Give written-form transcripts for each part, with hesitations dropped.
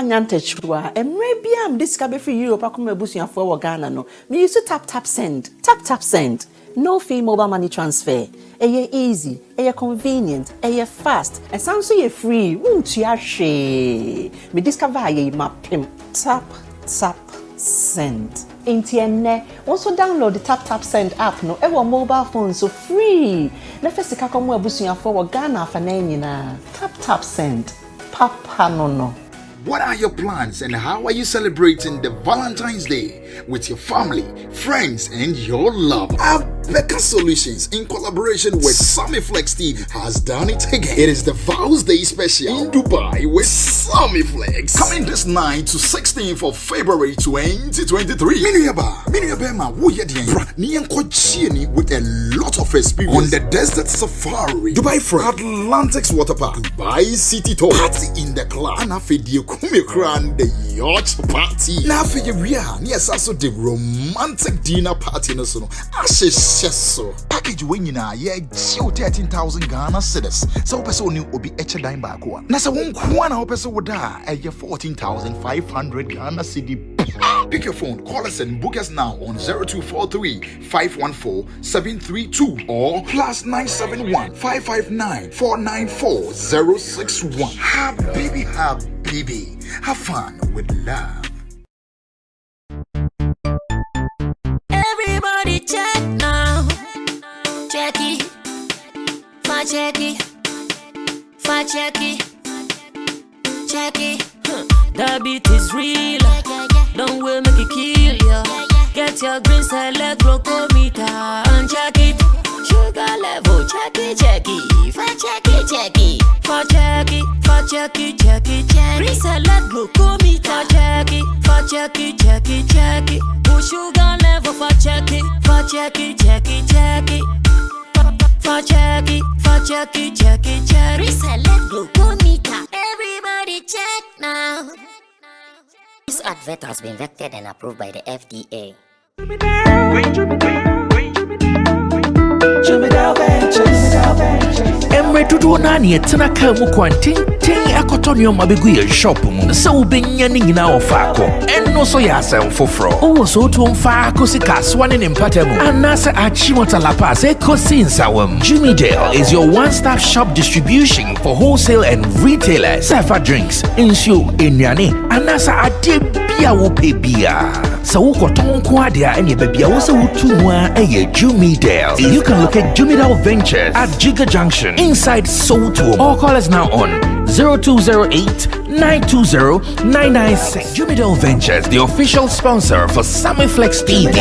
Nyantechwa maybe am this cabe for Europe akoma busuafo wo Ghana no me use tap send no fee mobile money transfer easy convenient fast and sounds so free won't you hwe me discover mapim tap send Intienne also download the tap send app no ewo mobile phone so free na fesika komo abusuafo wo Ghana fa na nyina tap send papa no. What are your plans and how are you celebrating the Valentine's Day with your family, friends, and your love? Becca Solutions, in collaboration with Sammy Flex TV, has done it again. It is the Vows Day special in Dubai with Sammy Flex. Coming this 9th to 16th of February 2023. With a lot of experience on the desert safari, Dubai Free, Atlantic's Water Park, Dubai City Tour, party in the club, and the yacht party. Now for you, yes, also the romantic dinner party. No, so package when you know, yeah, 13,000 Ghana cedis. So person new will be each dime back one. Now, so one person would die at your 14,500 Ghana cedi. Pick your phone, call us and book us now on 0243 514 732 or +971 559 494 061. Habibi, have fun with love. Everybody check now. Check it. The beat is real. Don't will make it kill ya. Get your green select glucometer and check it. Sugar level, check it. For check it. Green select glucometer, check it. Push sugar level, for check it. For check it. Green select glucometer. Everybody check now. This advert has been vetted and approved by the FDA. Emre tudu nani etena ka mu kwanten akotonyo mabegu ye shop mu se ubenya ni nyina ofako enno so ya asem foforo owo so to mfa sika swane ne mpatamu anase achimota lapa se kosi nsawam. Jumidale is your one-stop shop distribution for wholesale and retailers. Safa drinks, insure, enyane anasa ade bia wo pebia. So ukoton ko ade a enye bebia wo se wutu mu a eye Jumidale. You can locate Jumidale Ventures at Giga Junction inside Soto or call us now on 0208-920-996. Jumidale Ventures, the official sponsor for Sammy Flex TV.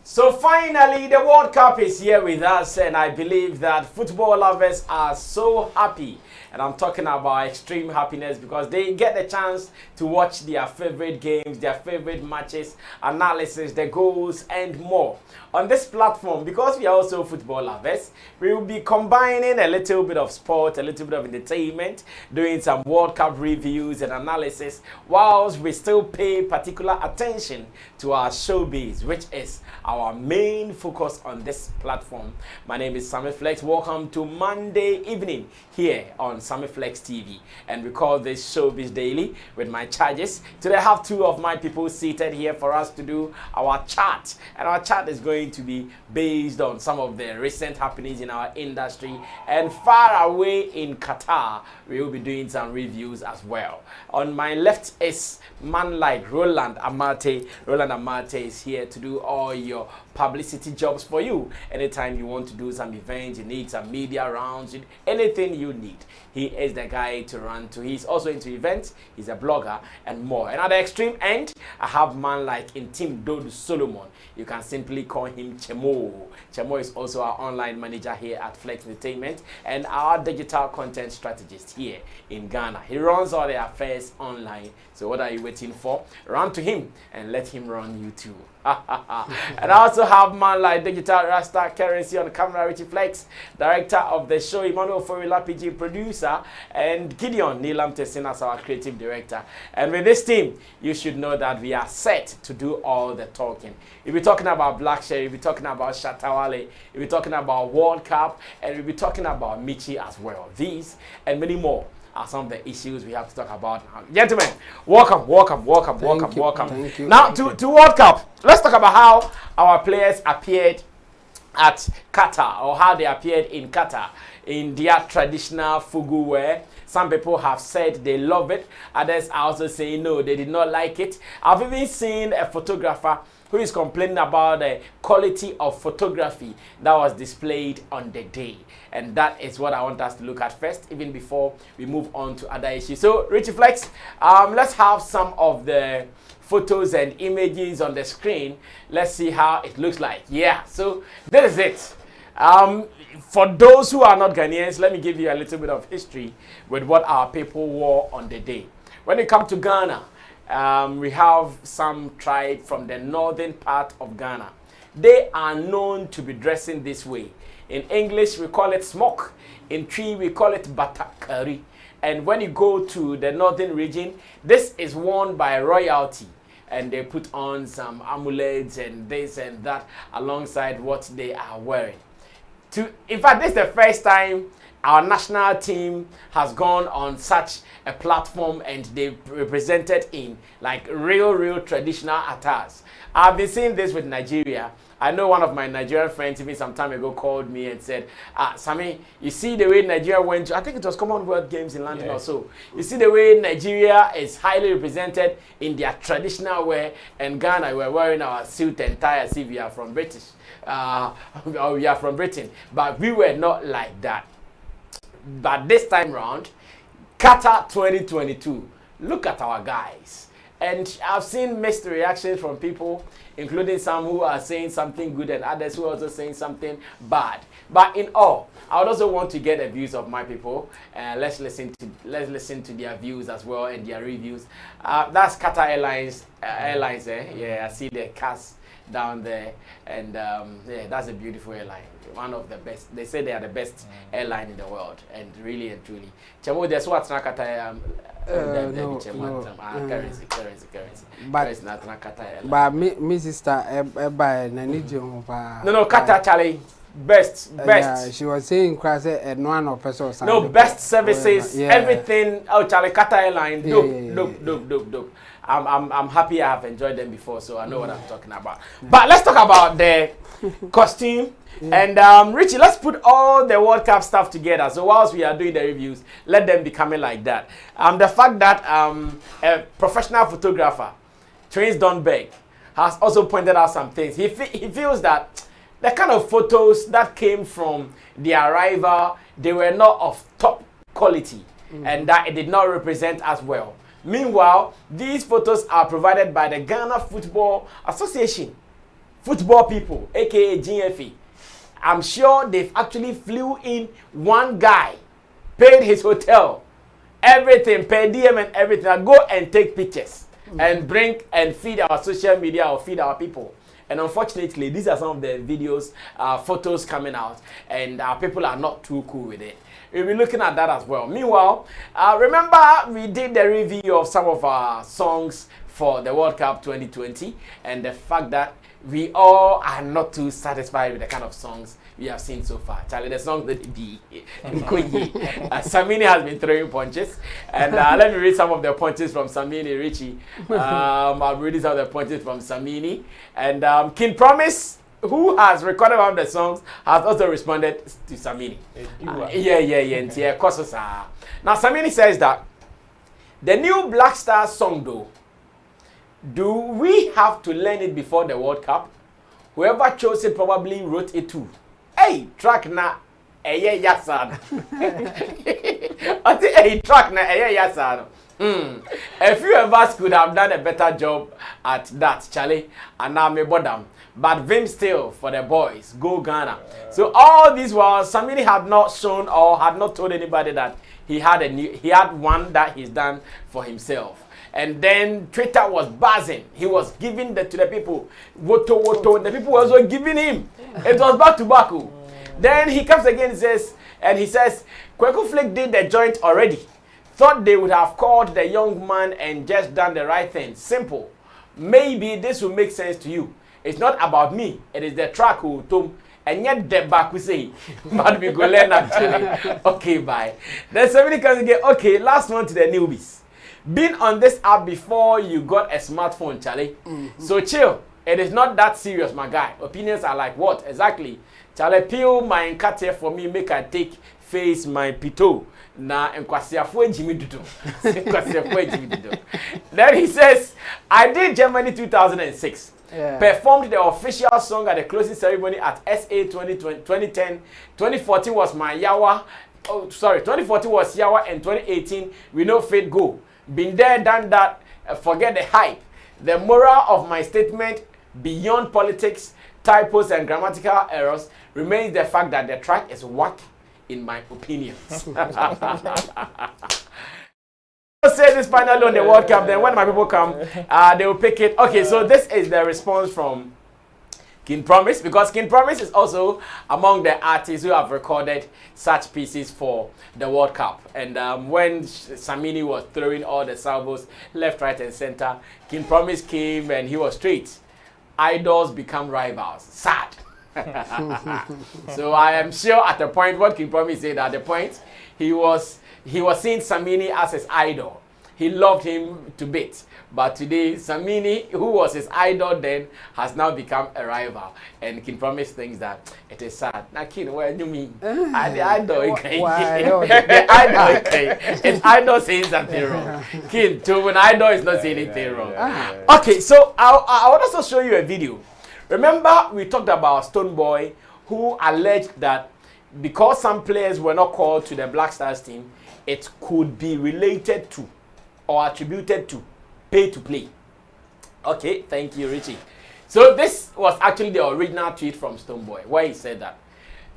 So finally, the World Cup is here with us, and I believe that football lovers are so happy. And I'm talking about extreme happiness because they get the chance to watch their favorite games, their favorite matches, analysis, the goals, and more. On this platform, because we are also football lovers, we will be combining a little bit of sport, a little bit of entertainment, doing some World Cup reviews and analysis, whilst we still pay particular attention to our showbiz, which is our main focus on this platform. My name is Sammy Flex. Welcome to Monday evening here on Sammy Flex TV, and we call this Showbiz Daily with my charges. Today I have two of my people seated here for us to do our chat, and our chat is going to be based on some of the recent happenings in our industry, and far away in Qatar we will be doing some reviews as well. On my left is man like Roland Amate. Roland Amate is here to do all your publicity jobs for you. Anytime you want to do some events, you need some media rounds, anything you need, he is the guy to run to. He's also into events, he's a blogger, and more. And at the extreme end, I have man like Intim Dodu Solomon. You can simply call him Chemo. Chemo is also our online manager here at Flex Entertainment and our digital content strategist here in Ghana. He runs all the affairs online. So what are you waiting for? Run to him and let him run you too. And I also have man like Digital Rasta Currency on camera, Richie Flex, director of the show, Emmanuel Forila PG, producer, and Gideon Nilam Tessin as our creative director. And with this team, you should know that we are set to do all the talking. We'll be talking about Black Sherif, we'll be talking about Shatta Wale, we'll be talking about World Cup, and we'll be talking about Michi as well. These and many more are some of the issues we have to talk about now. Gentlemen, welcome. Thank you. Now, to World Cup, let's talk about how our players appeared at Qatar, or how they appeared in Qatar in their traditional fugu wear. Some people have said they love it. Others are also saying no, they did not like it. I've even seen a photographer who is complaining about the quality of photography that was displayed on the day. And that is what I want us to look at first, even before we move on to other issues. So, Richie Flex, let's have some of the photos and images on the screen. Let's see how it looks like. Yeah, so this is it. For those who are not Ghanaians, let me give you a little bit of history with what our people wore on the day. When it comes to Ghana, we have some tribe from the northern part of Ghana. They are known to be dressing this way. In English, we call it smock. In Tree, we call it batakari. And when you go to the northern region, this is worn by royalty. And they put on some amulets and this and that alongside what they are wearing. In fact, this is the first time our national team has gone on such a platform and they represented in like real traditional attires. I've been seeing this with Nigeria. I know one of my Nigerian friends even some time ago called me and said, Sammy, you see the way Nigeria went to, I think it was Commonwealth Games in London or so. You see the way Nigeria is highly represented in their traditional wear, and Ghana, we're wearing our suit and tie as if we are from British. Or we are from Britain. But we were not like that. But this time round, Qatar 2022, look at our guys. And I've seen mixed reactions from people, including some who are saying something good and others who are also saying something bad. But in all, I would also want to get the views of my people. Let's listen to their views as well and their reviews. That's Qatar Airlines. Yeah, I see the cast down there, and yeah, that's a beautiful airline. One of the best. They say they are the best airline in the world, and really and truly. Chamo, there's what's not Qatar. Currency. But me sister, No, Qatar Charlie. Best. Yeah, she was saying class and one of us. No, best services, everything. Oh, Charlie, Qatar Airline. Dope. I'm happy I have enjoyed them before, so I know what I'm talking about. But let's talk about the costume. And Richie, let's put all the World Cup stuff together. So whilst we are doing the reviews, let them be coming like that. The fact that a professional photographer, Trace Dunberg, has also pointed out some things. He feels that the kind of photos that came from the arrival, they were not of top quality, and that it did not represent as well. Meanwhile, these photos are provided by the Ghana Football Association, football people, aka GFA. I'm sure they've actually flew in one guy, paid his hotel, everything, per diem and everything. Now go and take pictures and bring and feed our social media or feed our people. And unfortunately, these are some of the videos, photos coming out, and our people are not too cool with it. We'll be looking at that as well. Meanwhile, remember we did the review of some of our songs for the World Cup 2020, and the fact that we all are not too satisfied with the kind of songs we have seen so far. Charlie, the song that Samini has been throwing punches, and let me read some of the punches from Samini. Richie, I'll read some of the punches from Samini, and King Promise, who has recorded one of the songs, has also responded to Samini. Yeah. Now Samini says that the new Black Star song, though, do we have to learn it before the World Cup? Whoever chose it probably wrote it too. Hey, track na yasano. I think a track na yasano. A few of us could have done a better job at that, Charlie, and now me bottom. But Vim still for the boys, go Ghana. So all these while Sammy had not shown or had not told anybody that he had one that he's done for himself. And then Twitter was buzzing. He was giving to the people, woto, and the people were also giving him. It was back to back. Then he comes again and he says, Kweku Flick did the joint already. Thought they would have called the young man and just done the right thing. Simple. Maybe this will make sense to you. It's not about me. It is the track who told. And yet the back we say, but we go learn actually. Okay, bye. Then somebody comes again. Okay, last one to the newbies. Been on this app before you got a smartphone, Charlie. So chill. It is not that serious, my guy. Opinions are like what? Exactly. Charlie, peel my cat for me, make I take face my pito. Na enkwasiafo Jimmy Dudu. Then he says, I did Germany 2006. Yeah. Performed the official song at the closing ceremony at SA 2010. 2014 was my Yawa. Oh, sorry, 2014 was Yawa, and 2018 we know Fate Go. Been there, done that. Forget the hype. The moral of my statement, beyond politics, typos, and grammatical errors, remains the fact that the track is whack, in my opinion. I'll say this finally on the World Cup, then when my people come, they will pick it. Okay, so this is the response from King Promise, because King Promise is also among the artists who have recorded such pieces for the World Cup. And when Samini was throwing all the salvos left, right, and center, King Promise came and he was straight. Idols become rivals. Sad. So I am sure at the point, what King Promise said at the point, he was seeing Samini as his idol. He loved him to bits. But today, Samini, who was his idol then, has now become a rival. And King Promise thinks that it is sad. Now, King, what do you mean? The idol, okay. The idol, okay. His idol saying something wrong. King, to an idol is not saying anything wrong. Okay, so I will also show you a video. Remember, we talked about Stone Boy, who alleged that because some players were not called to the Black Stars team, it could be related to or attributed to pay to play. Okay, thank you, Richie. So this was actually the original tweet from Stone Boy, where he said that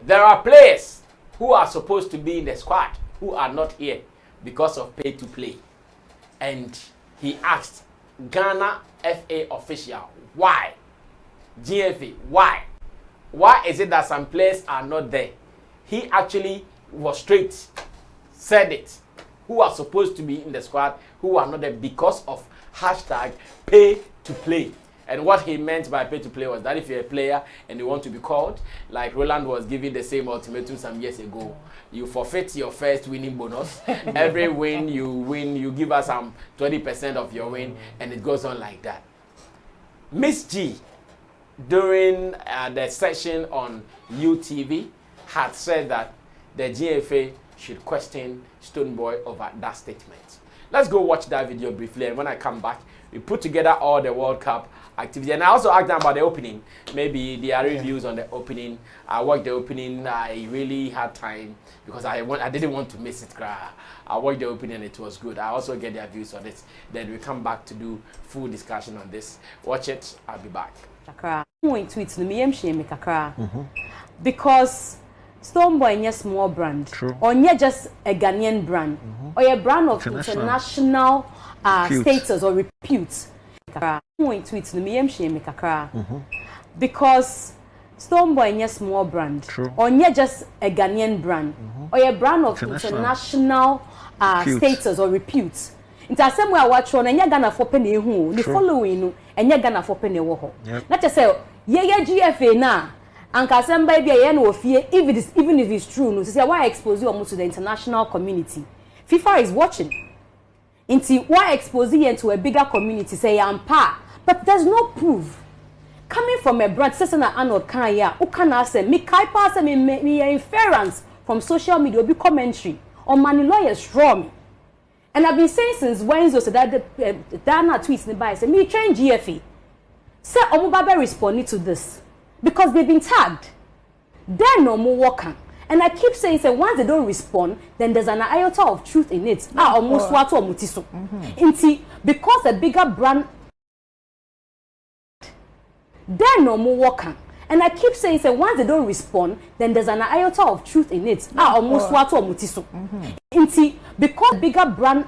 there are players who are supposed to be in the squad who are not here because of pay to play. And he asked Ghana FA official, why? GFA, why? Why is it that some players are not there? He actually was straight, said it. Who are supposed to be in the squad, who are not there because of hashtag pay to play. And what he meant by pay to play was that if you're a player and you want to be called, like Roland was giving the same ultimatum some years ago, you forfeit your first winning bonus. Every win, you give us 20% of your win, and it goes on like that. Miss G, during the session on UTV, had said that the GFA should question Stone Boy over that statement. Let's go watch that video briefly, and when I come back, we put together all the World Cup activity. And I also asked them about the opening. Maybe their reviews on the opening. I watched the opening. I really had time because I didn't want to miss it. I watched the opening and it was good. I also get their views on it. Then we come back to do full discussion on this. Watch it. I'll be back. Because Stone Boy is a small brand, or not just a Ghanaian brand, or a brand of international status or repute. Because Stone Boy is a small brand, or not just a Ghanaian brand, or a brand of international status or repute. In the same way, I watch on and you're gonna for penny who the following and you're gonna for penny woho. Not just say, yeah, GFA now. And Kasem baby, I know fear even if it's true. No, to say why expose you almost to the international community. FIFA is watching. Into why expose you into a bigger community? Say I'm pa, but there's no proof. Coming from a brand, Sesana Arnold Kaya, who can ask me kai pass me inference from social media will be commentary on money lawyers strong. And I've been saying since Wednesday so that the Dana tweets nearby say me train GFA. Say Omubabe responding to this because they've been tagged. Then no more working. And I keep saying, say, once they don't respond, then there's an iota of truth in it. Almost what or mutiso. Because a bigger brand, then no more working. And I keep saying, say, once they don't respond, then there's an iota of truth in it. Almost what or mutiso. Because a bigger brand.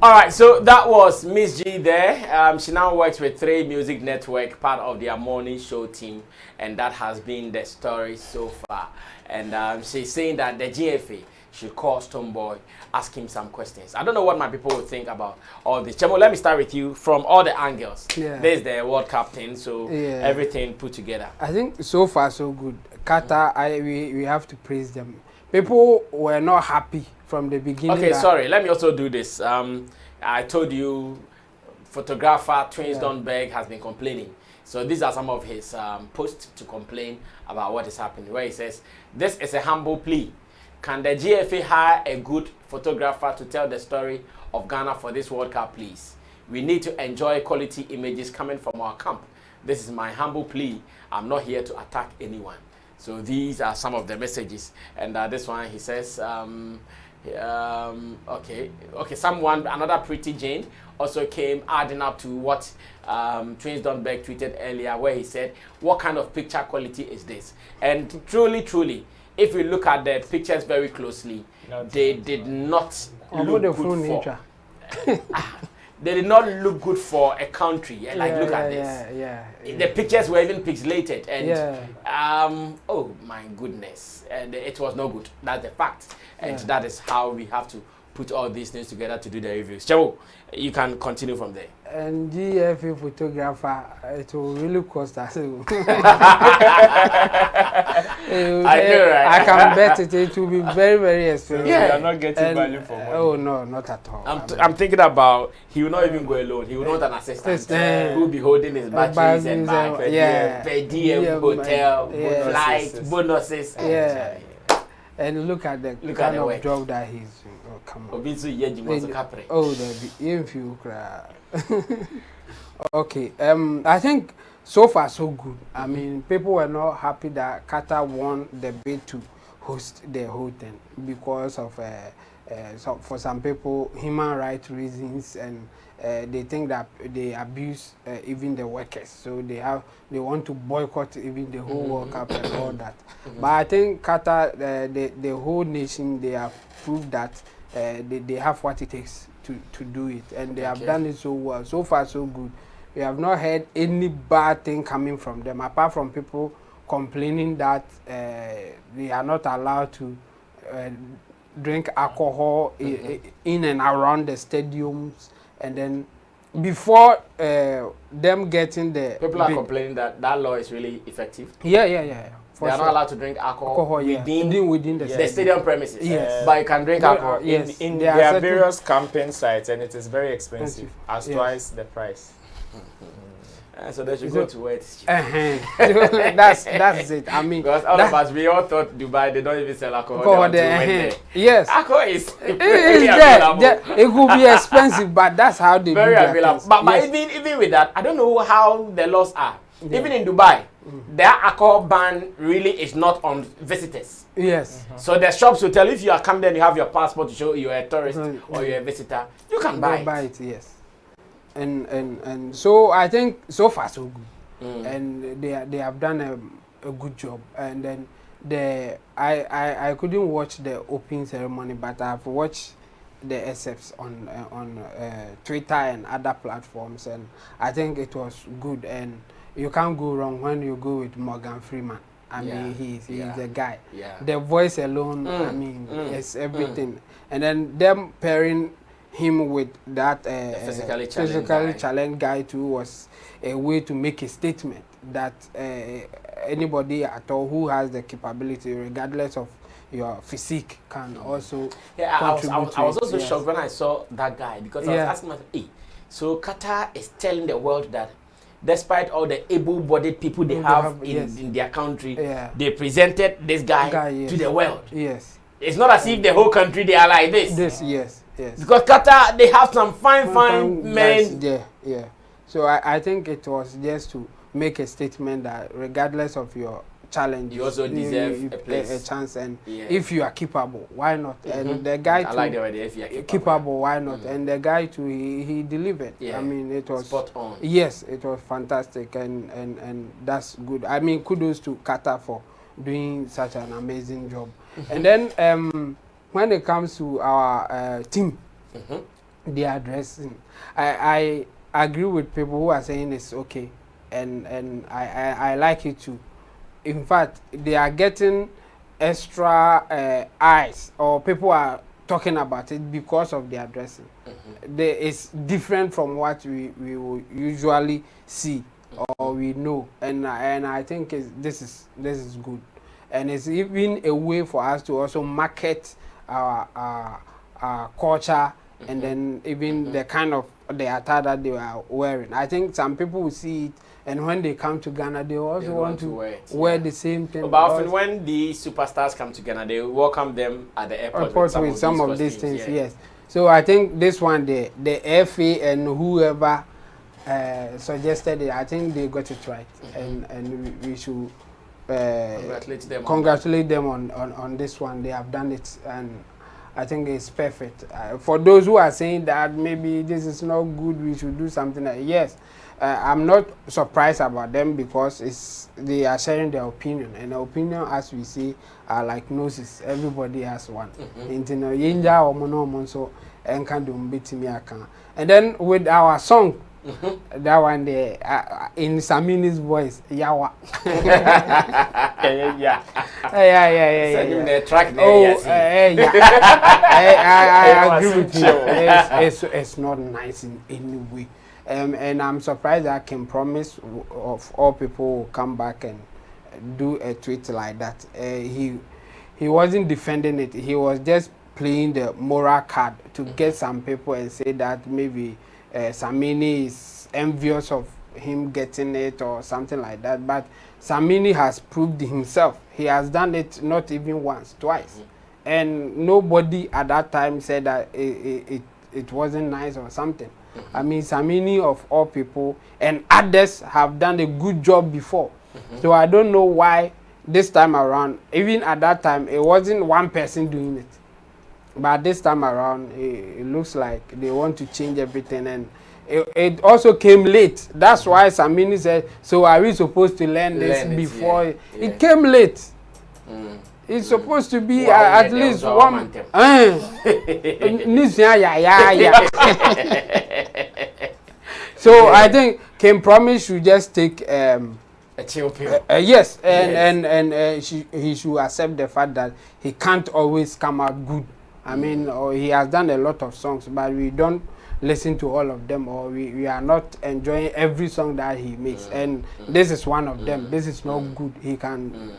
All right, so that was Miss G there. She now works with 3 Music Network, part of their morning show team, and that has been the story so far. And she's saying that the GFA should call Stonebwoy, ask him some questions. I don't know what my people would think about all this. Chemo, let me start with you from all the angles. There's the World Cup thing, so everything put together. I think so far so good. Qatar, we have to praise them. People were not happy from the beginning. Okay, sorry. Let me also do this. I told you, photographer Twins Donberg has been complaining. So these are some of his posts to complain about what is happening. Where he says, "This is a humble plea. Can the GFA hire a good photographer to tell the story of Ghana for this World Cup, please? We need to enjoy quality images coming from our camp. This is my humble plea. I'm not here to attack anyone." So these are some of the messages. And this one, he says, okay, another Pretty Jane also came adding up to what Twins Donberg tweeted earlier, where he said, "What kind of picture quality is this?" And truly, if you look at the pictures very closely, they did not look good for. They did not look good for a country. Like, look at this. The pictures were even pixelated, and oh my goodness, and it was no good. That's the fact, and that is how we have to put all these things together to do the reviews. Chavo, you can continue from there. And GFA photographer, it will really cost us. I know, right? I can bet it will be very, very expensive. You are not getting value for money. Oh no, not at all. I'm thinking about, he will not even go alone. He will not an assistant who will be holding his batteries and bag, per diem, hotel, flight, bonuses. And look at the kind of job that he's doing. Oh, come on. Oh, okay. I think so far so good. I mean, people were not happy that Qatar won the bid to host the whole thing because of for some people human rights reasons, and they think that they abuse even the workers, so they want to boycott even the whole World Cup and all that. But I think Qatar, the whole nation, they have proved that they have what it takes to do it, and they have done it so well. So far so good. We have not heard any bad thing coming from them, apart from people complaining that they are not allowed to drink alcohol in and around the stadiums. And then before them getting the people are complaining that law is really effective. Yeah. They are not allowed to drink alcohol within the stadium premises. Yes. But you can drink alcohol. In there are various camping sites, and it is very expensive, as twice the price. So they should go to where it's cheap. That's it. I mean, because all of us, we all thought Dubai, they don't even sell alcohol. Yes. Alcohol is there. It could be expensive, but that's how they very do available. But even with that, I don't know how the laws are. Even in Dubai, their alcohol ban really is not on visitors. Yes. So the shops will tell you, if you are coming there and you have your passport to show you're a tourist or you're a visitor, you can buy it. Yes. And so I think so far so good, and they have done a good job. And then I couldn't watch the opening ceremony, but I've watched the excerpts on Twitter and other platforms, and I think it was good. And you can't go wrong when you go with Morgan Freeman. I mean, he's the guy. The voice alone, I mean, it's everything. And then them pairing him with that physically challenged guy too was a way to make a statement that anybody at all who has the capability, regardless of your physique, can also contribute. I was also shocked when I saw that guy, because I was asking myself, hey, so Qatar is telling the world that despite all the able-bodied people they have in their country, they presented this guy to the world. Yes. It's not as if the whole country they are like this. Yes. Because Qatar, they have some fine men. Yeah. So I think it was just to make a statement that regardless of your challenge. You also deserve a place, a chance, and if you are capable, why not? And the guy I like the idea. If you are capable, why not? And the guy too, he delivered. I mean, it was spot on. Yes, it was fantastic, and that's good. I mean, kudos to Qatar for doing such an amazing job. And then when it comes to our team, the addressing, I agree with people who are saying it's okay, and I like it too. In fact, they are getting extra eyes, or people are talking about it because of the addressing. It's different from what we will usually see or we know, and I think this is good, and it's even a way for us to also market our culture, and then even the kind of the attire that they are wearing. I think some people will see it, and when they come to Ghana, they also want to wear the same thing. But often when the superstars come to Ghana, they welcome them at the airport with some of these things. Yes. So I think this one, the FA and whoever suggested it, I think they got it right, and we should congratulate them on this one. They have done it, and I think it's perfect. For those who are saying that maybe this is not good, we should do something like, yes, I'm not surprised about them, because they are sharing their opinion, and the opinion, as we see, are like noses. Everybody has one. And then with our song, that one there, in Sammy's voice, Yawa. Yeah. I agree with you. It's not nice in any way. And I'm surprised that I can promise of all people will come back and do a tweet like that. He wasn't defending it. He was just playing the moral card to get some people and say that maybe Sammy is envious of him getting it or something like that. But Sammy has proved himself. He has done it not even once, twice. And nobody at that time said that it wasn't nice or something. I mean, Sammy of all people and others have done a good job before. So I don't know why this time around, even at that time, it wasn't one person doing it. But this time around, it looks like they want to change everything, and it also came late. That's why Sammy said, so are we supposed to learn this before? It came late. It's supposed to be at least one. So I think Kim Promise should just take a chill pill. Yes, and he should accept the fact that he can't always come out good. I mean, he has done a lot of songs, but we don't listen to all of them, or we are not enjoying every song that he makes. And this is one of them. This is not good. He can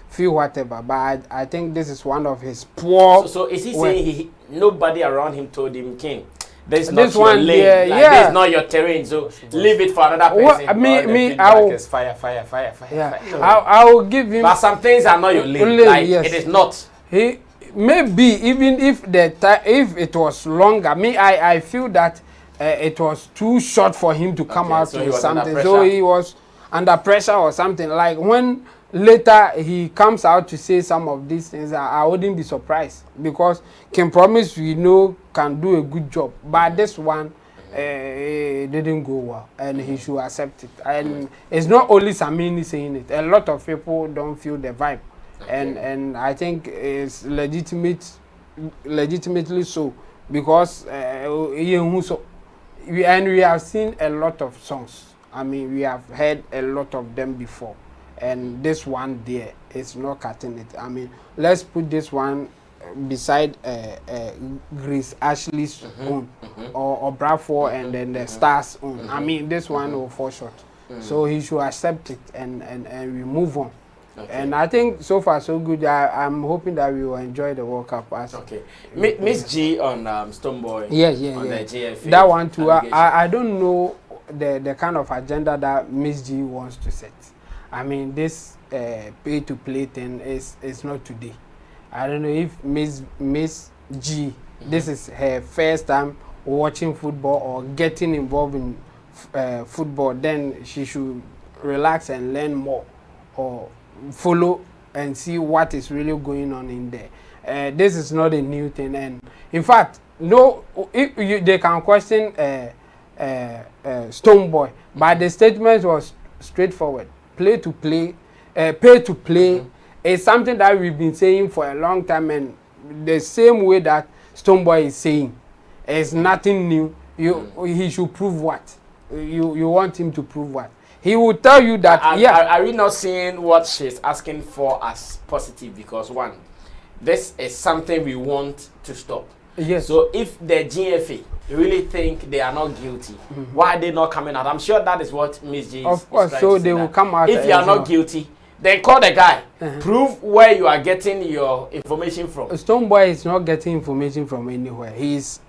feel whatever, but I think this is one of his poor. So is he saying nobody around him told him, King, this not your lane, this is not your terrain, so leave it for another person? I will fire. Yeah. I will give him. But some things are not your lane. Like it is not. He maybe even if if it was longer, I feel that it was too short for him to come out with something. So he was under pressure or something. Like when later he comes out to say some of these things, I wouldn't be surprised, because Can Promise we know can do a good job, but this one didn't go well, and he should accept it. And it's not only Sammy saying it. A lot of people don't feel the vibe. And I think it's legitimately so, because we have seen a lot of songs. I mean, we have heard a lot of them before, and this one there is not cutting it. I mean, let's put this one beside Grace Ashley's own, or Bradford and then the Stars own. I mean, this one will fall short. So he should accept it and we move on. And I think so far so good. I'm hoping that we will enjoy the World Cup. Miss G on Stonebwoy. Yes. On the GFA. That one too. I don't know the kind of agenda that Miss G wants to set. I mean, this pay to play thing is not today. I don't know if Miss G, this is her first time watching football or getting involved in football. Then she should relax and learn more, or follow and see what is really going on in there. This is not a new thing, and in fact, no, they can question Stonebwoy, but the statement was straightforward. Play to play, pay to play is something that we've been saying for a long time, and the same way that Stonebwoy is saying, it's nothing new. He should prove what? You want him to prove what? He will tell you that. Are we not seeing what she's asking for as positive? Because one, this is something we want to stop. Yes. So if the GFA really think they are not guilty, why are they not coming out? I'm sure that is what Miss G is. Of course, so they will come out. If you are not guilty, then call the guy. Prove where you are getting your information from. Stonebwoy is not getting information from anywhere. He's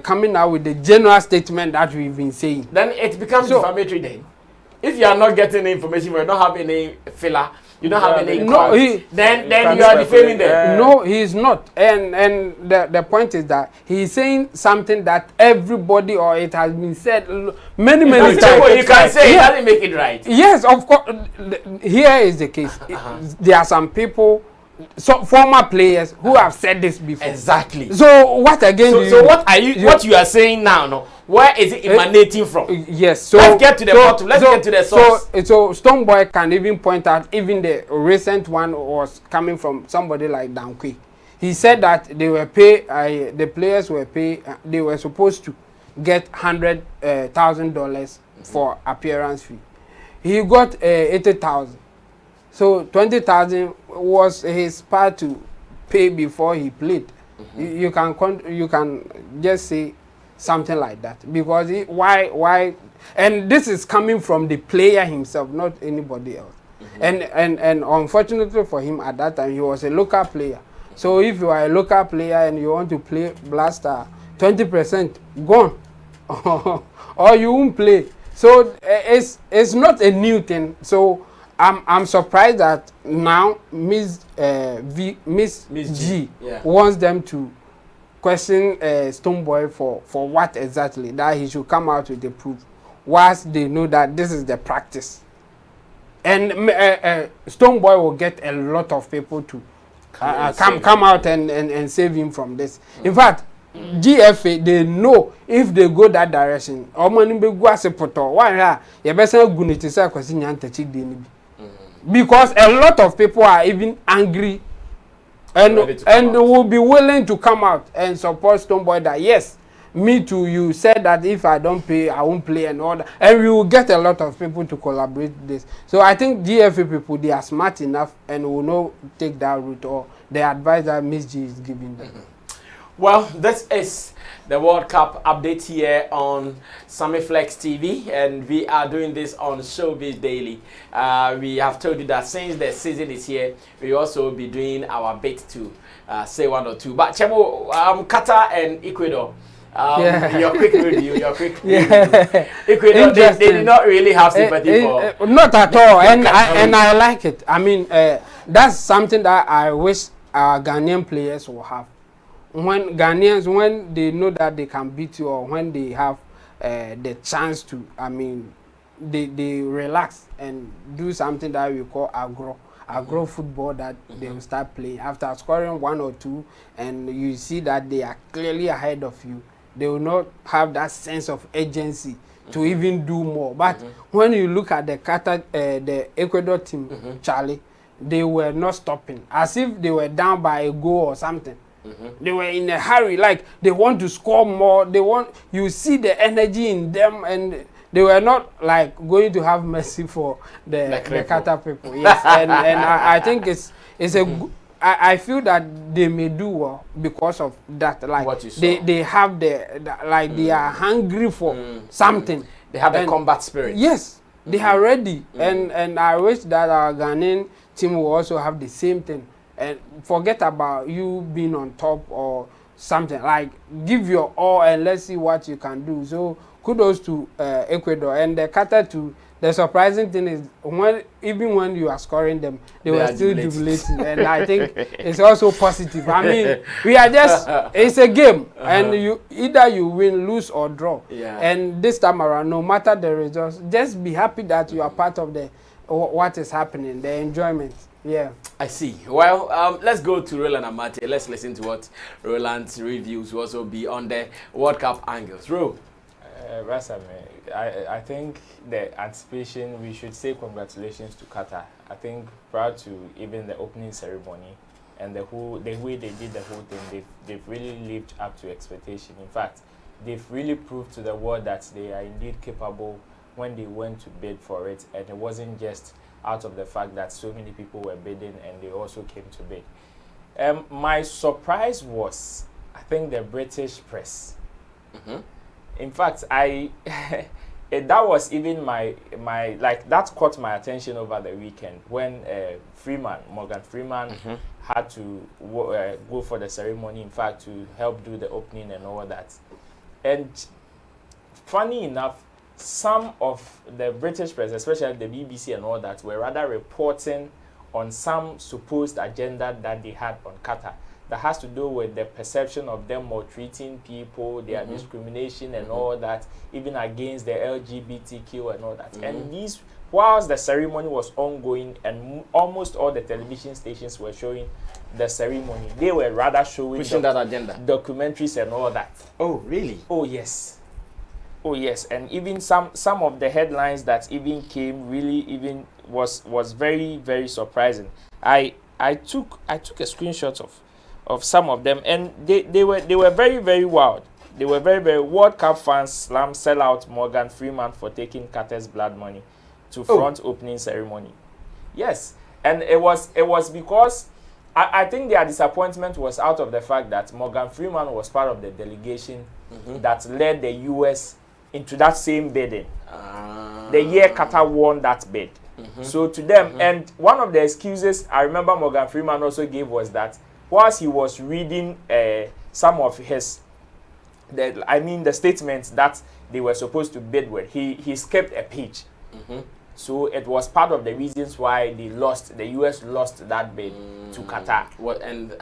coming out with the general statement that we've been saying. Then it becomes defamatory then. If you are not getting the information, you don't have any filler, you don't have any then you are defaming them. No, he is not. And the point is that he is saying something that everybody, or it has been said many times. You can say it doesn't make it right. Yes, of course. Here is the case. There are some people, former players who have said this before. Exactly. So what again? So what you are saying now? No, where is it emanating from? Yes. So let's get to the bottom. Let's get to the source. So Stonebwoy can even point out. Even the recent one was coming from somebody like Dankwe. He said that they were the players were they were supposed to get $100,000 for appearance fee. He got 80,000. So 20,000 was his part to pay before he played. You can just say something like that, because why? And this is coming from the player himself, not anybody else. And unfortunately for him, at that time he was a local player. So if you are a local player and you want to play Blaster, 20% gone, or you won't play. So it's not a new thing. So I'm surprised that now Miss G wants them to question Stonebwoy for what exactly, that he should come out with the proof, whilst they know that this is the practice. And Stonebwoy will get a lot of people to come out and save him from this. In fact, GFA, they know if they go that direction, because a lot of people are even angry and will be willing to come out and support Stonebwoy that yes, me too, you said that if I don't pay, I won't play and all that. And we will get a lot of people to collaborate with this. So I think GFA people, they are smart enough and will not take that route or the advice that Miss G is giving them. Well, this is the World Cup update here on Sammy Flex TV, and we are doing this on Showbiz Daily. We have told you that since the season is here, we also be doing our bit to say one or two. But Chemo, Qatar and Ecuador, your quick review, Ecuador, they did not really have sympathy for. Not at all, and I like it. I mean, that's something that I wish our Ghanaian players will have. When Ghanaians, when they know that they can beat you, or when they have the chance to, I mean, they relax and do something that we call agro football, that they will start playing after scoring 1 or 2, and you see that they are clearly ahead of you. They will not have that sense of urgency to even do more. But when you look at the Qatar, the Ecuador team, Charlie, they were not stopping, as if they were down by a goal or something. They were in a hurry, like they want to score more. You see the energy in them, and they were not like going to have mercy for the Qatar people. Yes, and I think it's a. I feel that they may do well because of that. Like they have like they are hungry for something. They have the combat spirit. Yes, they are ready, and I wish that our Ghanaian team will also have the same thing. And forget about you being on top or something. Like, give your all and let's see what you can do. So kudos to Ecuador and the Qatar too. The surprising thing is even when you are scoring them, they were still jubilating, and I think it's also positive. I mean, we are just it's a game, and either you win, lose or draw. And this time around, no matter the results, just be happy that you are part of the what is happening, the enjoyment. Yeah. I see. Well, let's go to Roland and Mate. Let's listen to what Roland's reviews will also be on the World Cup angles. Ro. Rasa, I think the anticipation, we should say congratulations to Qatar. I think prior to even the opening ceremony and the way they did the whole thing, they've really lived up to expectation. In fact, they've really proved to the world that they are indeed capable when they went to bid for it, and it wasn't just out of the fact that so many people were bidding and they also came to bid. My surprise was, I think, the British press. In fact, that was even my like, that caught my attention over the weekend when Morgan Freeman had to go for the ceremony, in fact, to help do the opening and all that. And funny enough, some of the British press, especially the BBC and all that, were rather reporting on some supposed agenda that they had on Qatar that has to do with the perception of them maltreating people, their discrimination and all that, even against the LGBTQ and all that. And these, whilst the ceremony was ongoing and almost all the television stations were showing the ceremony, they were rather showing that agenda, documentaries and all that. Oh, really? Oh, yes. Oh, yes. And even some of the headlines that even came really even was very, very surprising. I took a screenshot of some of them, and they were very, very wild. They were very, very World Cup fans sell out Morgan Freeman for taking Qatar's blood money to front opening ceremony. Yes, and it was because I think their disappointment was out of the fact that Morgan Freeman was part of the delegation that led the US into that same bidding. The year Qatar won that bid. So to them, and one of the excuses I remember Morgan Freeman also gave was that whilst he was reading some of the statements that they were supposed to bid with, he skipped a page. So it was part of the reasons why the US lost that bid to Qatar. What, and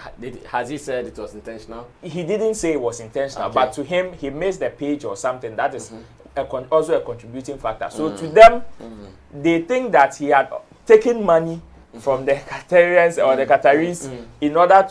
has he said it was intentional? He didn't say it was intentional, but to him, he missed the page or something. That is also a contributing factor. So to them, they think that he had taken money from the Qatarians or the Qataris in order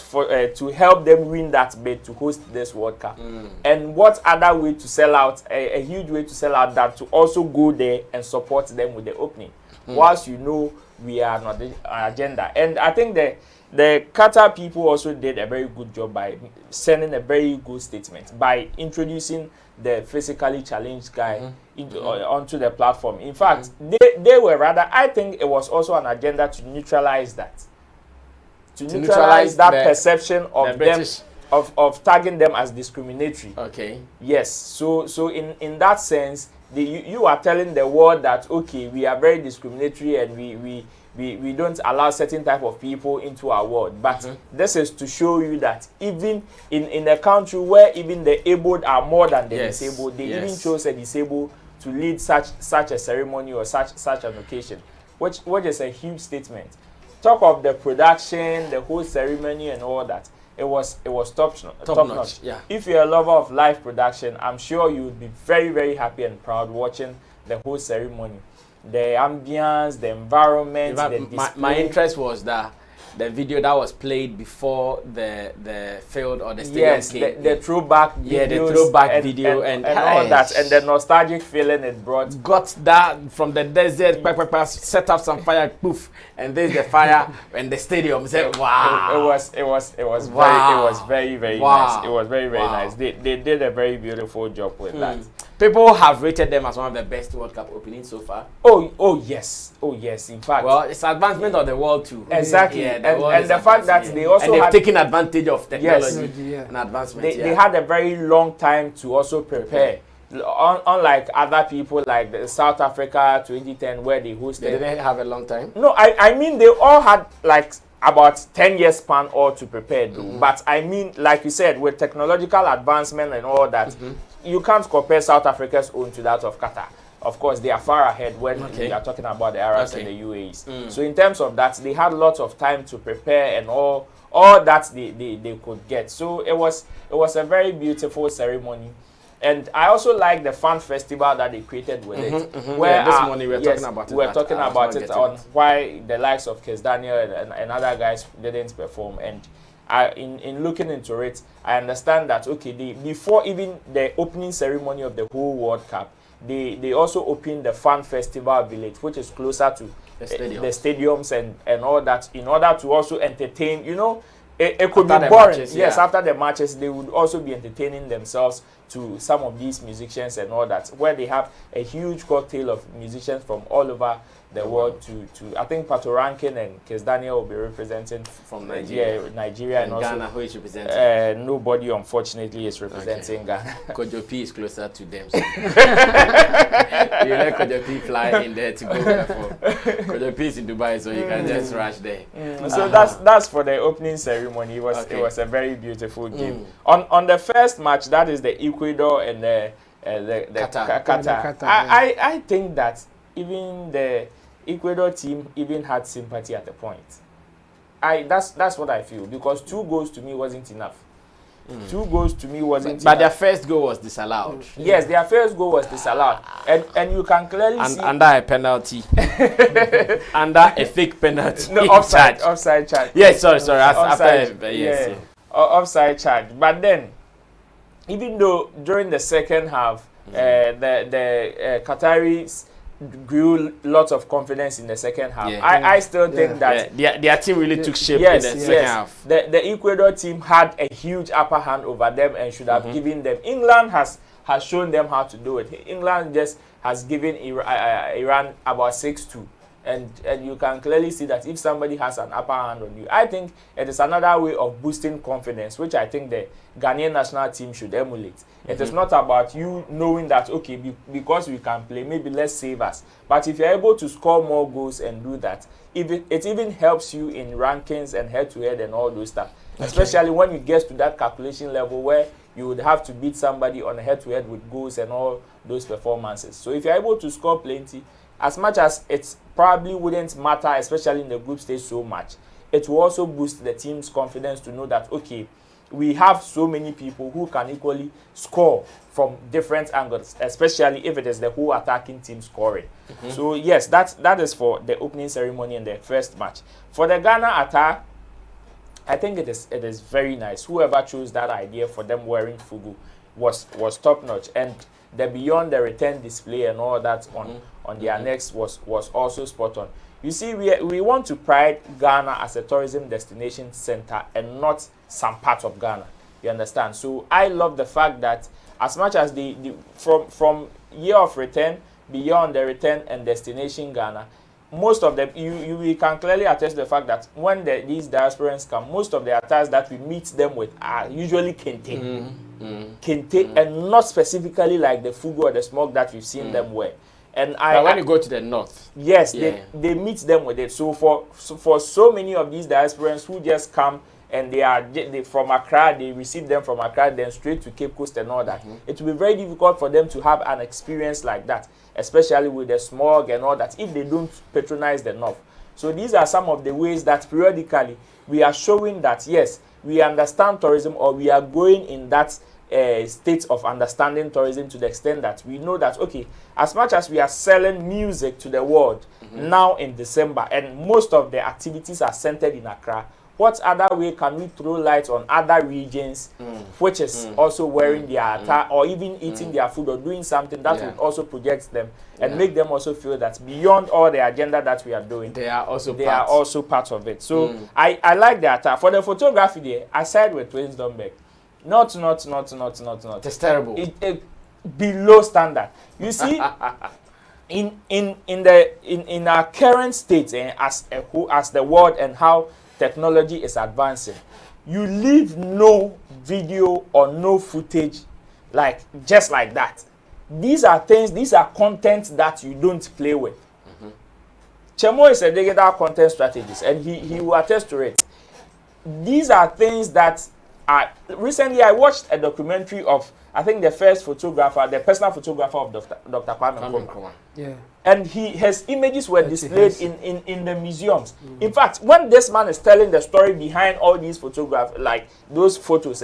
to help them win that bid to host this World Cup. And what other way to sell out, a huge way to sell out, that to also go there and support them with the opening. Whilst we are not the agenda. And I think the Qatar people also did a very good job by sending a very good statement by introducing the physically challenged guy onto the platform. In fact, they were rather, I think it was also an agenda to neutralize that. To neutralize that perception of them, of tagging them as discriminatory. Okay. Yes. So in that sense, you are telling the world that, okay, we are very discriminatory and we don't allow certain type of people into our world. But this is to show you that even in a country where even the abled are more than the disabled, they even chose a disabled to lead such a ceremony or such an occasion, which is a huge statement. Talk of the production, the whole ceremony and all that. It was top notch. Yeah. If you're a lover of live production, I'm sure you would be very, very happy and proud watching the whole ceremony. The ambience, the environment, the display. My interest was that the video that was played before the field or the stadium. Yes, the throwback videos. Yeah, the throwback video and all that, and the nostalgic feeling it brought. Got that from the desert, set up some fire, poof, and there's the fire and the stadium. Said, wow. It was very, very nice. It was very, very nice. They did a very beautiful job with that. People have rated them as one of the best World Cup openings so far. Oh yes. In fact, well, it's advancement of the world too. Exactly. Yeah, and the fact that they also they've taken advantage of technology and advancement. They had a very long time to also prepare. Unlike other people like the South Africa 2010 where they hosted. They didn't have a long time. No, I mean they all had like about 10 years span all to prepare though. But I mean, like you said, with technological advancement and all that, you can't compare South Africa's own to that of Qatar. Of course, they are far ahead when we are talking about the Arabs and the UAEs. So in terms of that, they had lots of time to prepare and all that they could get. So it was a very beautiful ceremony. And I also like the fan festival that they created with it. Where this morning we were talking about it. We were talking about it on why the likes of Kes Daniel and other guys didn't perform. And in looking into it, I understand that before even the opening ceremony of the whole World Cup, they also opened the fan festival village, which is closer to the stadiums and all that, in order to also entertain. You know, it could be boring. Matches, yes, after the matches, they would also be entertaining themselves to some of these musicians and all that, where they have a huge cocktail of musicians from all over the world to I think Pato Rankin and Kes Daniel will be representing from Nigeria and also Ghana. Who is representing? Nobody unfortunately is representing Ghana. Kojo P is closer to them. So. You let Kojo P fly in there to go perform. Kojo P is in Dubai, so you can just rush there. So that's for the opening ceremony. It was a very beautiful game. On the first match, that is the Ecuador and the Qatar. I think that even the Ecuador team even had sympathy at the point. That's what I feel, because 2 goals to me wasn't enough. 2 goals to me wasn't enough. But their first goal was disallowed. Yes, their first goal was disallowed. And you can clearly see under a penalty. Under a fake penalty. No, offside charge. Yes, sorry. Yes. Offside charge. But then, even though during the second half, the Qataris grew lots of confidence in the second half. I still think that their team really took shape in the second half. The Ecuador team had a huge upper hand over them and should have given them. England has shown them how to do it. England just has given Iran about 6-2. And you can clearly see that if somebody has an upper hand on you, I think it is another way of boosting confidence, which I think the Ghanaian national team should emulate. It is not about you knowing that, okay, because we can play, maybe let's save us. But if you're able to score more goals and do that, it even helps you in rankings and head-to-head and all those stuff. Especially when you get to that calculation level where you would have to beat somebody on a head-to-head with goals and all those performances. So if you're able to score plenty, as much as it probably wouldn't matter, especially in the group stage so much, it will also boost the team's confidence to know that, okay, we have so many people who can equally score from different angles, especially if it is the whole attacking team scoring. So yes, that is for the opening ceremony and the first match. For the Ghana attack, I think it is very nice. Whoever chose that idea for them wearing fugu was top notch, and the beyond the return display and all that on their necks was also spot on. You see, we want to pride Ghana as a tourism destination center and not some part of Ghana. You understand? So I love the fact that as much as from year of return, beyond the return and destination Ghana, most of them, you can clearly attest to the fact that when these diasporans come, most of the attacks that we meet them with are usually kente. Kente, and not specifically like the fugu or the smoke that we've seen them wear. But when you go to the north, yes, they meet them with it. So for so many of these diasporans who just come and they from Accra, they receive them from Accra, then straight to Cape Coast and all that. It will be very difficult for them to have an experience like that, especially with the smog and all that, if they don't patronize the north. So these are some of the ways that periodically we are showing that yes, we understand tourism, or we are going in that state of understanding tourism to the extent that we know that, okay, as much as we are selling music to the world now in December, and most of the activities are centered in Accra, what other way can we throw light on other regions which is also wearing their attire or even eating their food or doing something that would also project them and make them also feel that beyond all the agenda that we are doing, they are also part of it. So I like the attire. For the photography there, I side with Twins Dunberg. Not. It's terrible. It below standard. You see, in our current state, as the world and how technology is advancing, you leave no video or no footage just like that. These are content that you don't play with. Chemo is a digital content strategist, and he will attest to it. These are things that recently I watched a documentary of, I think, the first photographer, the personal photographer of Dr. Kwame Nkrumah. Yeah. And his images were displayed in the museums. In fact, when this man is telling the story behind all these photographs, like those photos,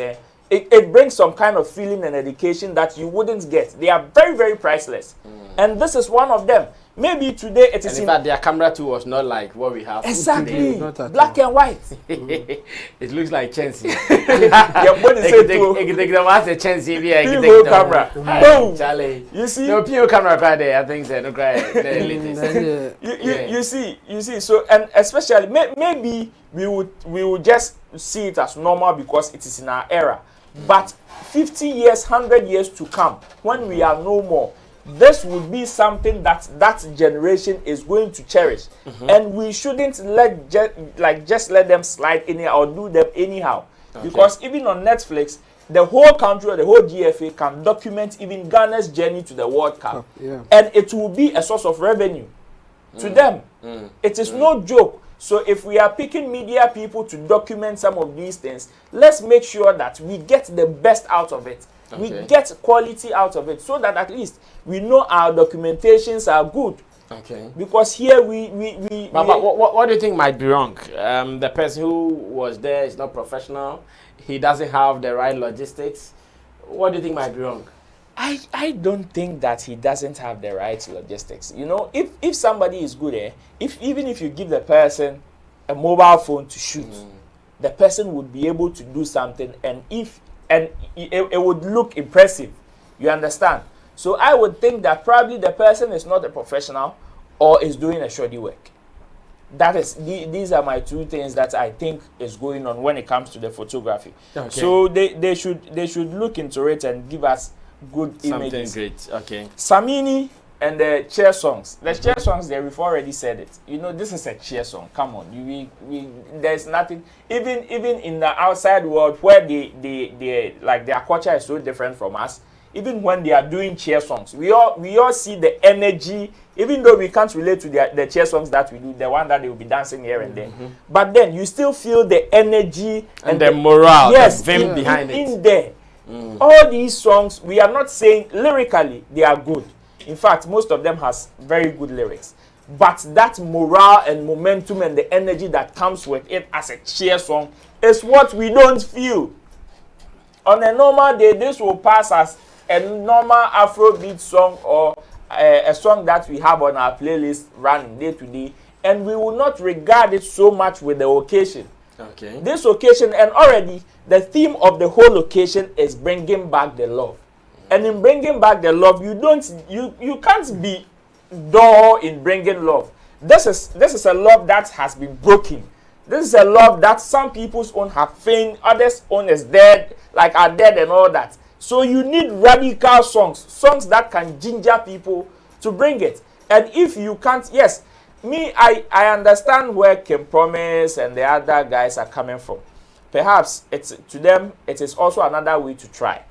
it brings some kind of feeling and education that you wouldn't get. They are very, very priceless. And this is one of them. Maybe today it is in fact their camera too was not like what we have exactly today. Black and white. It looks like Chelsea. Your body say to the Chelsea PO camera. Boom. Charlie. You see? No PO camera right there. I think so. No cry. You see. So and especially maybe we would just see it as normal because it is in our era. But 50 years, 100 years to come, when we are no more, this would be something that generation is going to cherish, and we shouldn't just let them slide anyhow or do them anyhow. Because even on Netflix, the whole country or the whole GFA can document even Ghana's journey to the World Cup, and it will be a source of revenue to them. It is no joke. So if we are picking media people to document some of these things, let's make sure that we get the best out of it. We get quality out of it so that at least we know our documentations are good. Because here But what do you think might be wrong? The person who was there is not professional. He doesn't have the right logistics. What do you think might be wrong? I don't think that he doesn't have the right logistics. You know, if somebody is good, even if you give the person a mobile phone to shoot, the person would be able to do something, and it would look impressive. You understand? So I would think that probably the person is not a professional or is doing a shoddy work. That is, these are my two things that I think is going on when it comes to the photography. So they should look into it and give us good images. Something great. Okay. Samini and the chair songs. The chair songs, we've already said it. You know, this is a chair song. Come on, there's nothing. Even in the outside world where they like their culture is so different from us. Even when they are doing chair songs, we all see the energy. Even though we can't relate to the chair songs that we do, the one that they will be dancing here and there, but then you still feel the energy and the morale, yes, the vim behind it in there. All these songs, we are not saying lyrically they are good. In fact, most of them has very good lyrics. But that morale and momentum and the energy that comes with it as a cheer song is what we don't feel. On a normal day, this will pass as a normal Afrobeat song or a song that we have on our playlist running day to day, and we will not regard it so much with the occasion. This occasion, and already the theme of the whole occasion is bringing back the love. And in bringing back the love, you can't be dull in bringing love. This is a love that has been broken. This is a love that some people's own have fainted, others' own is dead, are dead and all that. So you need radical songs that can ginger people to bring it. And if you can't, yes, I understand where Kim Promise and the other guys are coming from. Perhaps to them it is also another way to try.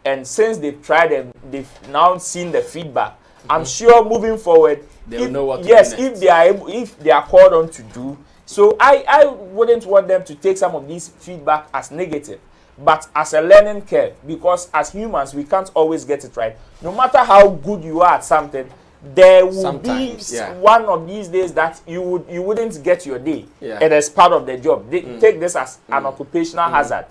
And since they've tried and they've now seen the feedback, I'm sure moving forward, they will know what to do yes, next. if they are called on to do. So I wouldn't want them to take some of these feedback as negative, but as a learning curve, because as humans we can't always get it right. No matter how good you are at something, there will be one of these days that you wouldn't get your day. It is part of the job. Take this as an occupational hazard.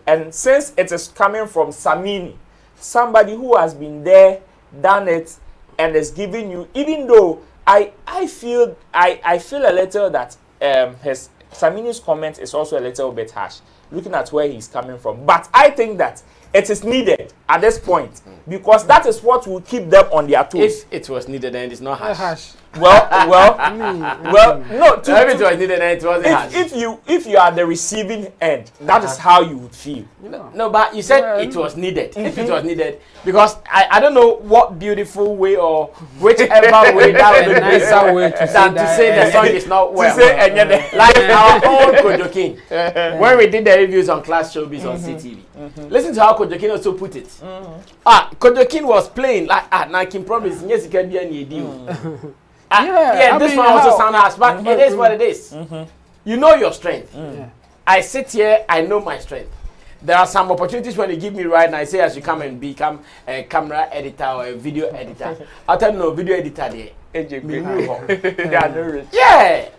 And since it is coming from Samini, somebody who has been there, done it, and is giving you, even though I feel a little that Samini's comment is also a little bit harsh, looking at where he's coming from. But I think that it is needed at this point, because that is what will keep them on their toes. If it was needed, then it's not harsh. Well, no. If it was needed, then it wasn't harsh. If you are the receiving end, that is how you would feel. No, but you said it was needed. If it was needed, because I don't know what beautiful way or whichever way that would be nicer way to say the song is not well. To say like our own Kojokin, when we did the reviews on Class Showbiz on CTV. Listen to how Kojokin also put it. Kojokin was playing like Nike Promise. Yes, it can be any deal. This one also sounds harsh, but it is what it is. You know your strength. I sit here, I know my strength. There are some opportunities when you give me right now. I say as you come and become a camera editor or a video editor. I'll tell you no video editor there.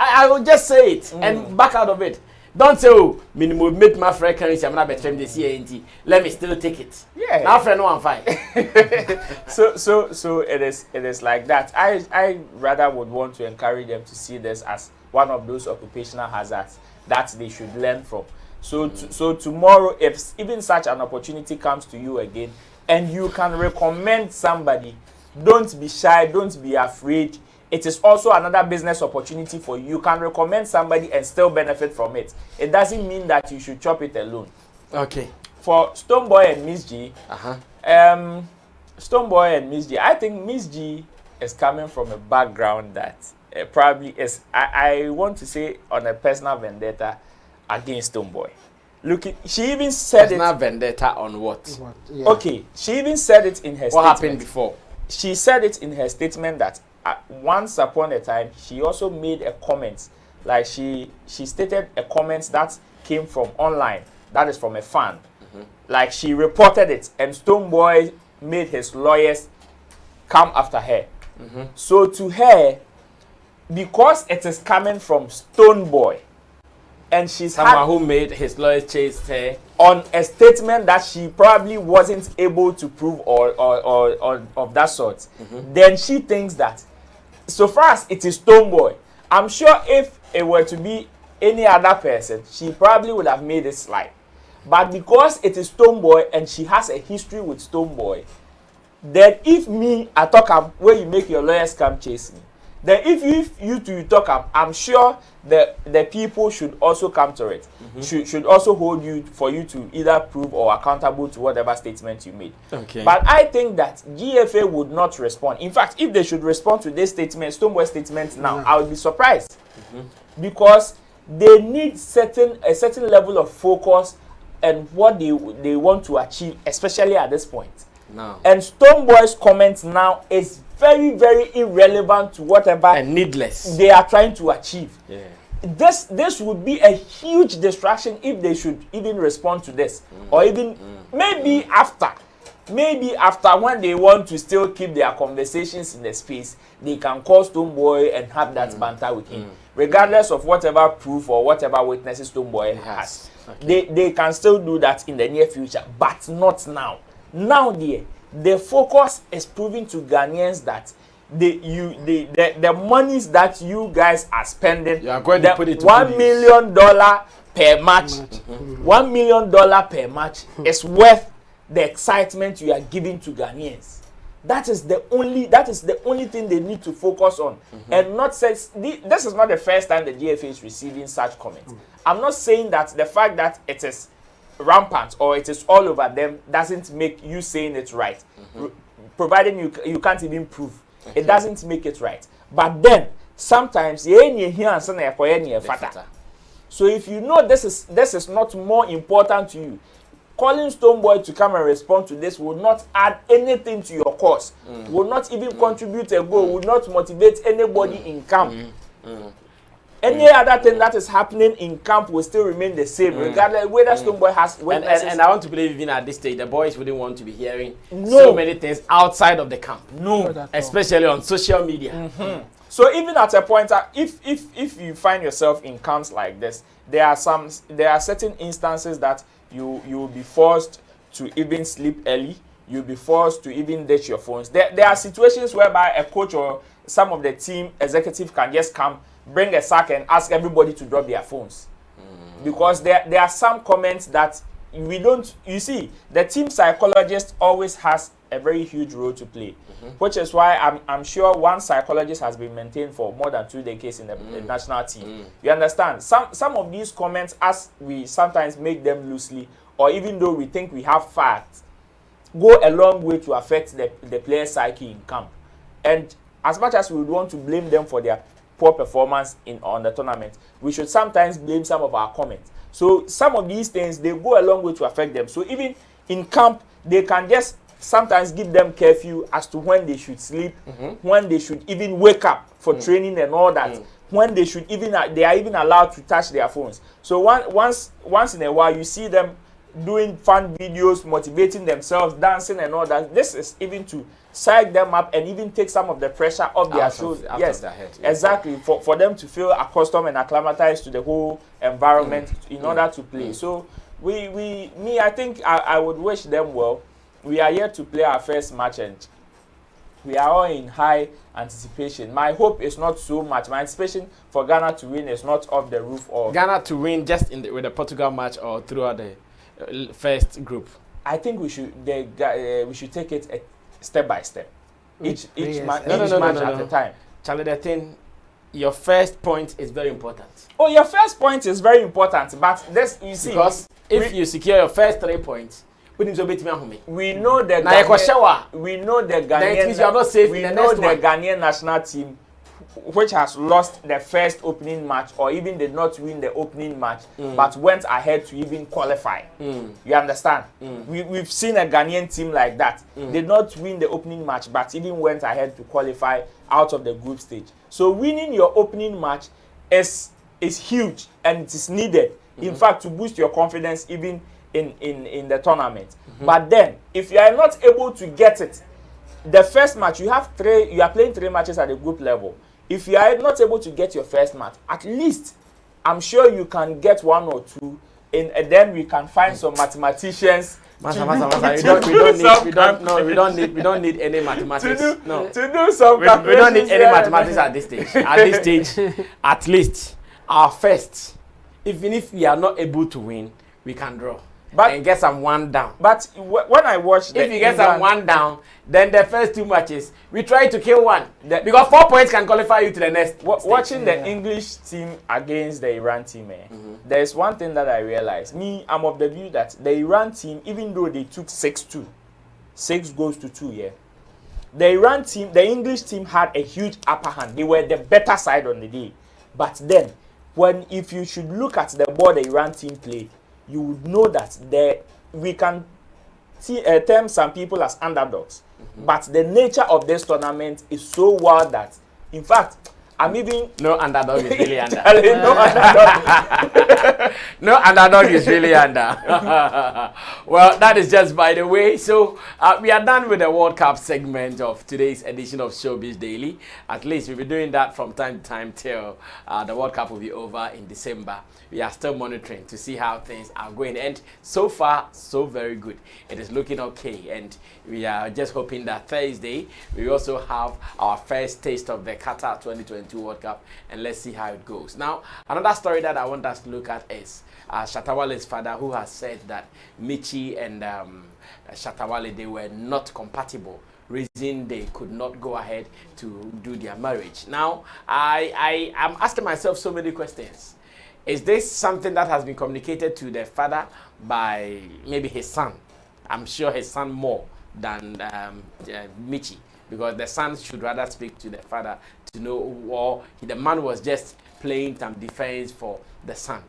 I will just say it and back out of it. Don't say, oh, minimum make my friend currency. I'm not better this year. Let me still take it. Yeah. Now, friend, no, I'm fine. So it is like that. I rather would want to encourage them to see this as one of those occupational hazards that they should learn from. So tomorrow, if even such an opportunity comes to you again, and you can recommend somebody, don't be shy, don't be afraid. It is also another business opportunity for you. You can recommend somebody and still benefit from it. It doesn't mean that you should chop it alone. Okay. For Stonebwoy and Miss G, Stonebwoy and Miss G, I think Miss G is coming from a background that probably is, I want to say, on a personal vendetta against Stonebwoy. Look, she even said personal vendetta on what? Yeah. Okay, she even said it in her statement. What happened before? She said it in her statement that once upon a time, she also made a comment. Like she stated a comment that came from online. That is from a fan. Like she reported it, and Stonebwoy made his lawyers come after her. So to her, because it is coming from Stonebwoy, and she's someone who made his lawyers chase her on a statement that she probably wasn't able to prove or of that sort, then she thinks that so far as it is Stonebwoy, I'm sure if it were to be any other person, she probably would have made it slide. But because it is Stonebwoy and she has a history with Stonebwoy, then if me, I talk up where you make your lawyers come chase me, then if you two talk, I'm sure the people should also come to it. Should also hold you for you to either prove or accountable to whatever statement you made. Okay. But I think that GFA would not respond. In fact, if they should respond to this statement, Stonebwoy statement now, I would be surprised. Because they need a certain level of focus and what they want to achieve, especially at this point. No. And Stonebwoy's comment now is very, very irrelevant to whatever and needless they are trying to achieve. Yeah. This would be a huge distraction if they should even respond to this, or even maybe after when they want to still keep their conversations in the space, they can call Stonebwoy and have that banter with him, regardless of whatever proof or whatever witnesses Stonebwoy has. Okay. They can still do that in the near future, but not now. Now the focus is proving to Ghanaians that the monies that you guys are spending, you are going to put it to $1 million per match, $1 million per match is worth the excitement you are giving to Ghanaians. That is the only thing they need to focus on, and not say this is not the first time the GFA is receiving such comments. I'm not saying that the fact that it is rampant or it is all over them doesn't make you saying it right. Providing you can't even prove, it doesn't make it right. But then sometimes so if you know this is not more important to you, calling Stonebwoy to come and respond to this will not add anything to your cause, will not even contribute a goal, will not motivate anybody in camp. Any other thing that is happening in camp will still remain the same, regardless whether Stonebwoy has witnesses. And I want to believe even at this stage, the boys wouldn't want to be hearing so many things outside of the camp. No, especially on social media. So even at a point, if you find yourself in camps like this, there are certain instances that you will be forced to even sleep early. You'll be forced to even ditch your phones. There are situations whereby a coach or some of the team executive can just come, bring a sack and ask everybody to drop their phones. Because there are some comments that we don't, you see, the team psychologist always has a very huge role to play, which is why I'm sure one psychologist has been maintained for more than 2 decades in the national team. You understand? Some of these comments, as we sometimes make them loosely, or even though we think we have facts, go a long way to affect the player's psyche in camp. And as much as we would want to blame them for their poor performance on the tournament, we should sometimes blame some of our comments. So some of these things, they go a long way to affect them. So even in camp, they can just sometimes give them curfew as to when they should sleep, when they should even wake up for training and all that, when they are even allowed to touch their phones. So once in a while, you see them doing fun videos, motivating themselves, dancing and all that. This is even to psych them up and even take some of the pressure off their shoulders. Yes, their head, exactly. For them to feel accustomed and acclimatized to the whole environment in order to play. So I think I would wish them well. We are here to play our first match and we are all in high anticipation. My hope is not so much. My anticipation for Ghana to win is not off the roof. Or Ghana to win just with the Portugal match or throughout the first group. I think we should take it step by step. Each match at a time. Charlie, the thing, your first point is very important. Oh, your first point is very important. But this you see, because if you secure your first 3 points, we know the Ghanaian national team, which has lost the first opening match or even did not win the opening match, but went ahead to even qualify. You understand? We've seen a Ghanaian team like that. Did not win the opening match, but even went ahead to qualify out of the group stage. So winning your opening match is huge and it is needed. In fact, to boost your confidence even in the tournament. But then, if you are not able to get it, the first match, you are playing 3 matches at the group level. If you are not able to get your first match, at least I'm sure you can get 1 or 2, and then we can find some mathematicians. We don't need any mathematics. To do some we don't need any mathematics at this stage. At this stage, at least our first, even if we are not able to win, we can draw. And get some 1 down. But when I watch if you get some 1 down, then the first 2 matches, we try to kill 1. Because 4 points can qualify you to the next watching the English team against the Iran team, there is one thing that I realized. I'm of the view that the Iran team, even though they took 6-2, 6 goals to 2, the Iran team, the English team had a huge upper hand. They were the better side on the day. But then, if you should look at the ball the Iran team played, you would know that we can term some people as underdogs. But the nature of this tournament is so wild that, in fact, I'm even... No underdog is really under. No underdog. No underdog is really under. Well, that is just by the way. So, we are done with the World Cup segment of today's edition of Showbiz Daily. At least we'll be doing that from time to time till the World Cup will be over in December. We are still monitoring to see how things are going. And so far, so very good. It is looking okay. And we are just hoping that Thursday, we also have our first taste of the Qatar 2022 World Cup. And let's see how it goes. Now, another story that I want us to look at is Shatta Wale's father, who has said that Michi and Shatta Wale, they were not compatible. Reason they could not go ahead to do their marriage. Now, I am asking myself so many questions. Is this something that has been communicated to the father by maybe his son? I'm sure his son more than Michi, because the son should rather speak to the father to know, or the man was just playing some defense for the son.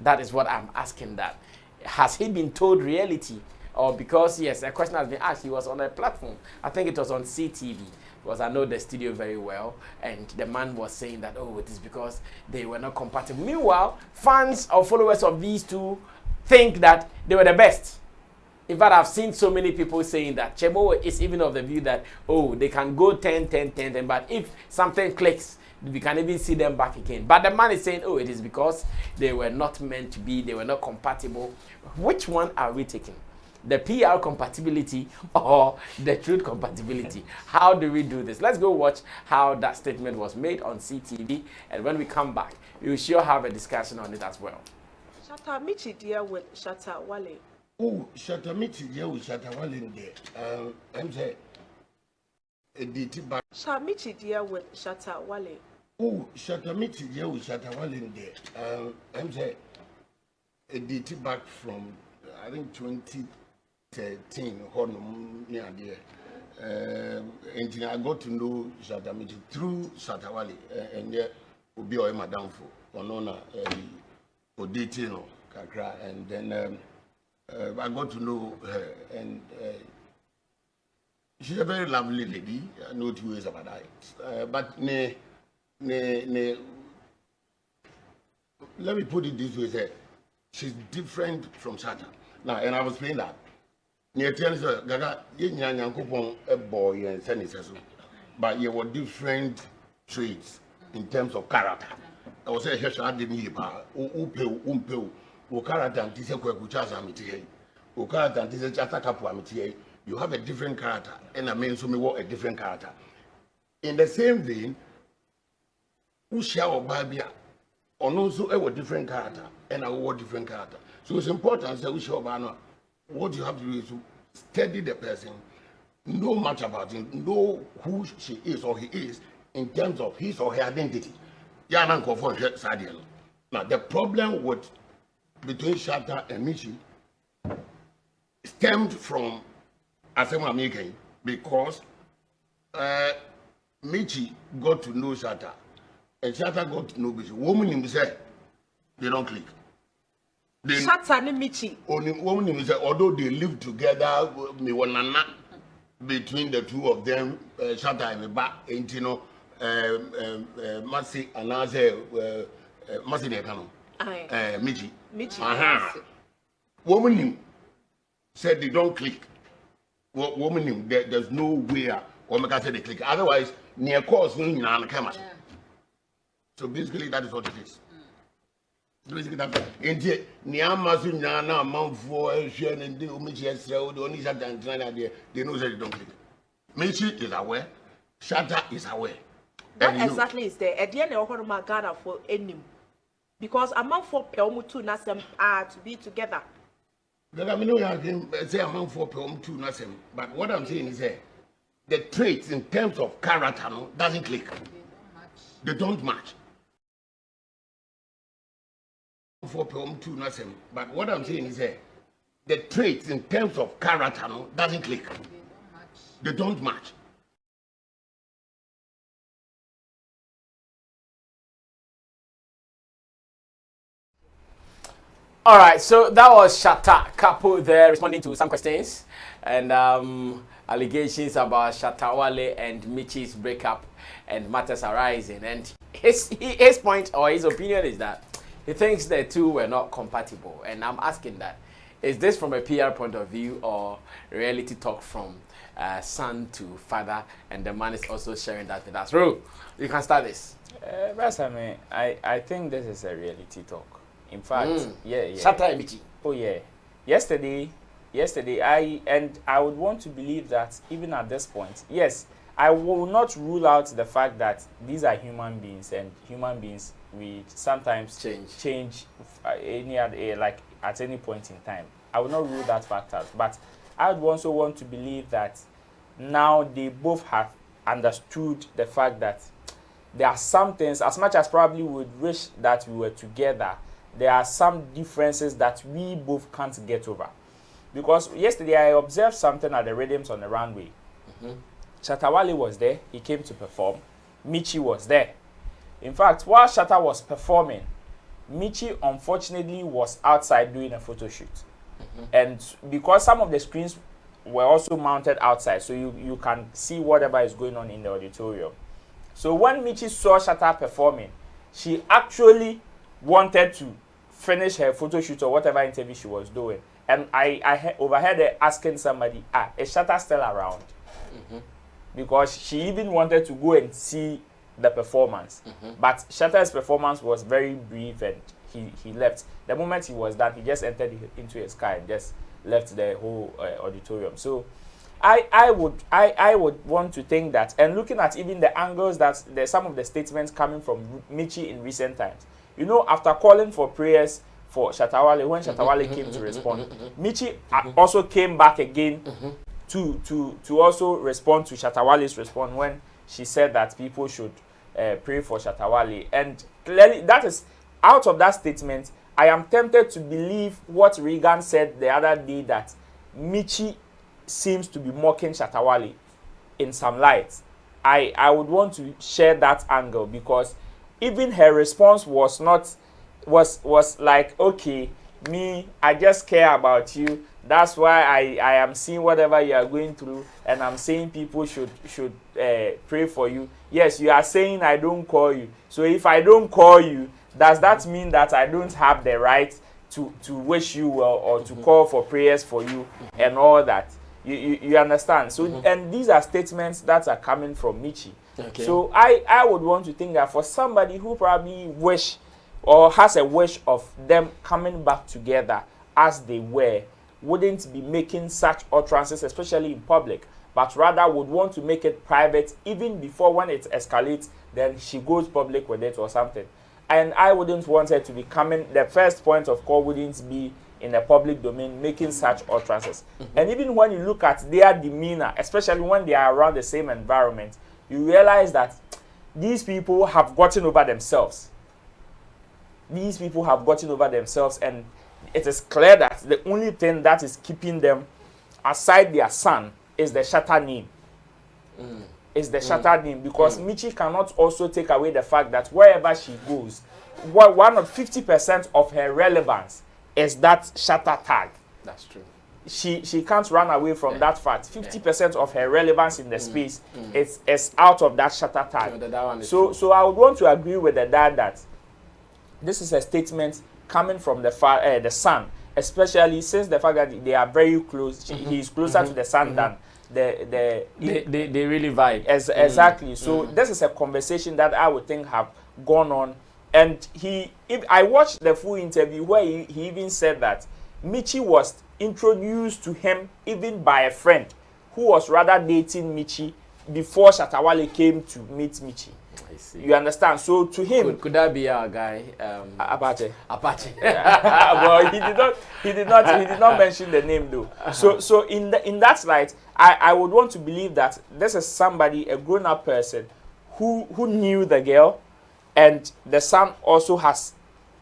That is what I'm asking. That has he been told reality, or because yes, a question has been asked. He was on a platform. I think it was on CTV. Because I know the studio very well, and the man was saying that, oh, it is because they were not compatible. Meanwhile, fans or followers of these two think that they were the best. In fact, I've seen so many people saying that. Chemo is even of the view that, oh, they can go 10, but if something clicks, we can even see them back again. But the man is saying, oh, it is because they were not meant to be, they were not compatible. Which one are we taking? The PR compatibility or the truth compatibility? How do we do this? Let's go watch how that statement was made on CTV, and when we come back, we will sure have a discussion on it as well. Shatta Michi dear with Shatta Wale. Oh, Shatta Michi dear with Shatta Wale in there. I'm saying, Shatta Michi dear with Shatta Wale. Oh, Shatta Michi dear with Shatta Wale in there. I'm saying, a DT back from, I think, 2013, and I got to know Shatta Michi through Shatta Wale, and there will be my downfall. Onona, for dating, Kakra, and then I got to know her, and she's a very lovely lady. I know 2 ways about that. But let me put it this way: she's different from Shatta. Now, and I was saying that. Near tells Gaga, young coupon a boy and send his but you were different traits in terms of character. I was saying, I didn't hear about Umpel, character and Tisa Kwakuchas Amity, character and Tisa Chatakapu Amity. You have a different character, and I mean, so me a different character. In the same vein, Ushia or Babia, or also a different character, and a different character. So it's important that Ushia Bana, what you have to do is to study the person, know much about him, know who she is or he is in terms of his or her identity. Now, the problem between Shatta and Michi stemmed from Asema making because Michi got to know Shatta and Shatta got to know Michi. Woman himself, they don't click. Shatta and Michi. Only woman himself, although they live together, between the two of them, Shatta and Ba, and you know, Masi and Masi Nekano, Michi. Michi. Woman said they don't click. Woman, there's no way or make they click. Otherwise, near course, no, camera. So basically, that is what it is. Basically, that is Niamazuna, Mount for Shen and the Michi, the only Shatta and they know that they don't click. Michi is aware, Shatta is aware. What exactly is there? At the end of my Ghana for any because among 4 Pelmutu Nasem are to be together. I mean, I can say among 4 Pelmutu Nasem, but what I'm saying is that the traits in terms of character doesn't click. They don't match. 4 Pelmutu Nasem, but what I'm saying is that the traits in terms of character doesn't click. They don't match. All right, so that was Shatta couple there responding to some questions and allegations about Shatta Wale and Michi's breakup and matters arising. And his point or his opinion is that he thinks the two were not compatible. And I'm asking that, is this from a PR point of view or reality talk from son to father? And the man is also sharing that with us. Ru, you can start this. I think this is a reality talk. In fact, yeah. Shatta and Michi. Oh yeah. Yesterday, I would want to believe that even at this point, yes, I will not rule out the fact that these are human beings, and human beings we sometimes change like at any point in time. I will not rule that fact out, but I would also want to believe that now they both have understood the fact that there are some things, as much as probably we would wish that we were together, there are some differences that we both can't get over. Because yesterday I observed something at the rhythms on the runway. Shatta Wale was there, he came to perform. Michi was there. In fact, while Shatta was performing, Michi unfortunately was outside doing a photo shoot. And because some of the screens were also mounted outside, so you can see whatever is going on in the auditorium. So when Michi saw Shatta performing, she actually wanted to finish her photo shoot or whatever interview she was doing. And I overheard her asking somebody, is Shatta still around? Because she even wanted to go and see the performance. But Shatta's performance was very brief and he left. The moment he was done, he just entered into his car and just left the whole auditorium. So I would want to think that, and looking at even the angles that there's some of the statements coming from Michi in recent times, you know, after calling for prayers for Shatta Wale, when Shatta Wale came to respond, Michi also came back again to also respond to Shatta Wale's response when she said that people should pray for Shatta Wale. And clearly, that is out of that statement. I am tempted to believe what Regan said the other day, that Michi seems to be mocking Shatta Wale in some light. I would want to share that angle, because even her response was like, okay, me, I just care about you. That's why I am seeing whatever you are going through, and I'm saying people should pray for you. Yes, you are saying I don't call you. So if I don't call you, does that mean that I don't have the right to wish you well or to call for prayers for you and all that. You understand? So and these are statements that are coming from Michi. Okay. So I would want to think that for somebody who probably wish or has a wish of them coming back together as they were, wouldn't be making such utterances, especially in public, but rather would want to make it private even before when it escalates, then she goes public with it or something. And I wouldn't want her to be coming, the first point of call wouldn't be in a public domain making such utterances. And even when you look at their demeanor, especially when they are around the same environment, you realize that these people have gotten over themselves. These people have gotten over themselves, and it is clear that the only thing that is keeping them aside their son is the Shatta name. Is the Shatta name, because Michi cannot also take away the fact that wherever she goes, one of 50% of her relevance is that Shatta tag. That's true. She can't run away from that fact. 50% of her relevance in the space is out of that Shatta tag. So I would want to agree with the dad that this is a statement coming from the son, especially since the fact that they are very close. He is closer to the son than they really vibe. Exactly. So this is a conversation that I would think have gone on. And I watched the full interview where he even said that Michi was introduced to him even by a friend who was rather dating Michi before Shatta Wale came to meet Michi. I see. You understand? So to him, could that be our guy? Apache. Well, he did not mention the name though. So in that light, I would want to believe that this is somebody, a grown-up person who knew the girl, and the son also has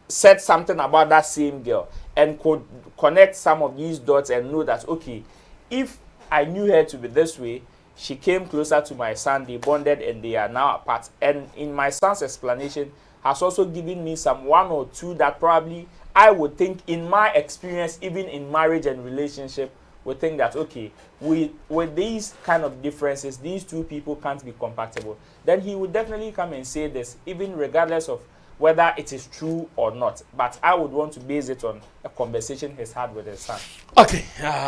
said something about that same girl and could connect some of these dots and know that, okay, if I knew her to be this way, she came closer to my son, they bonded, and they are now apart. And in my son's explanation has also given me some one or two that probably I would think, in my experience, even in marriage and relationship, would think that, okay, with these kind of differences, these two people can't be compatible. Then he would definitely come and say this, even regardless of whether it is true or not. But I would want to base it on a conversation he's had with his son. Okay,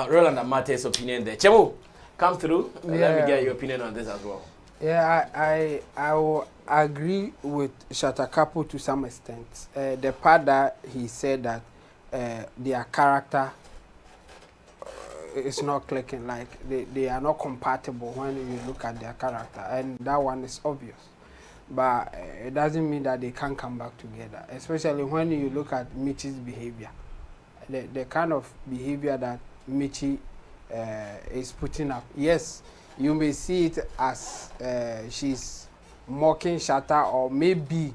Roland and Mate's opinion there. Chemo, come through. Let me get your opinion on this as well. Yeah, I will agree with Shatta Couple to some extent. The part that he said that their character is not clicking, like they are not compatible when you look at their character, and that one is obvious. But it doesn't mean that they can't come back together, especially when you look at Michi's behavior. The kind of behavior that Michi is putting up. Yes, you may see it as she's mocking Shatta, or maybe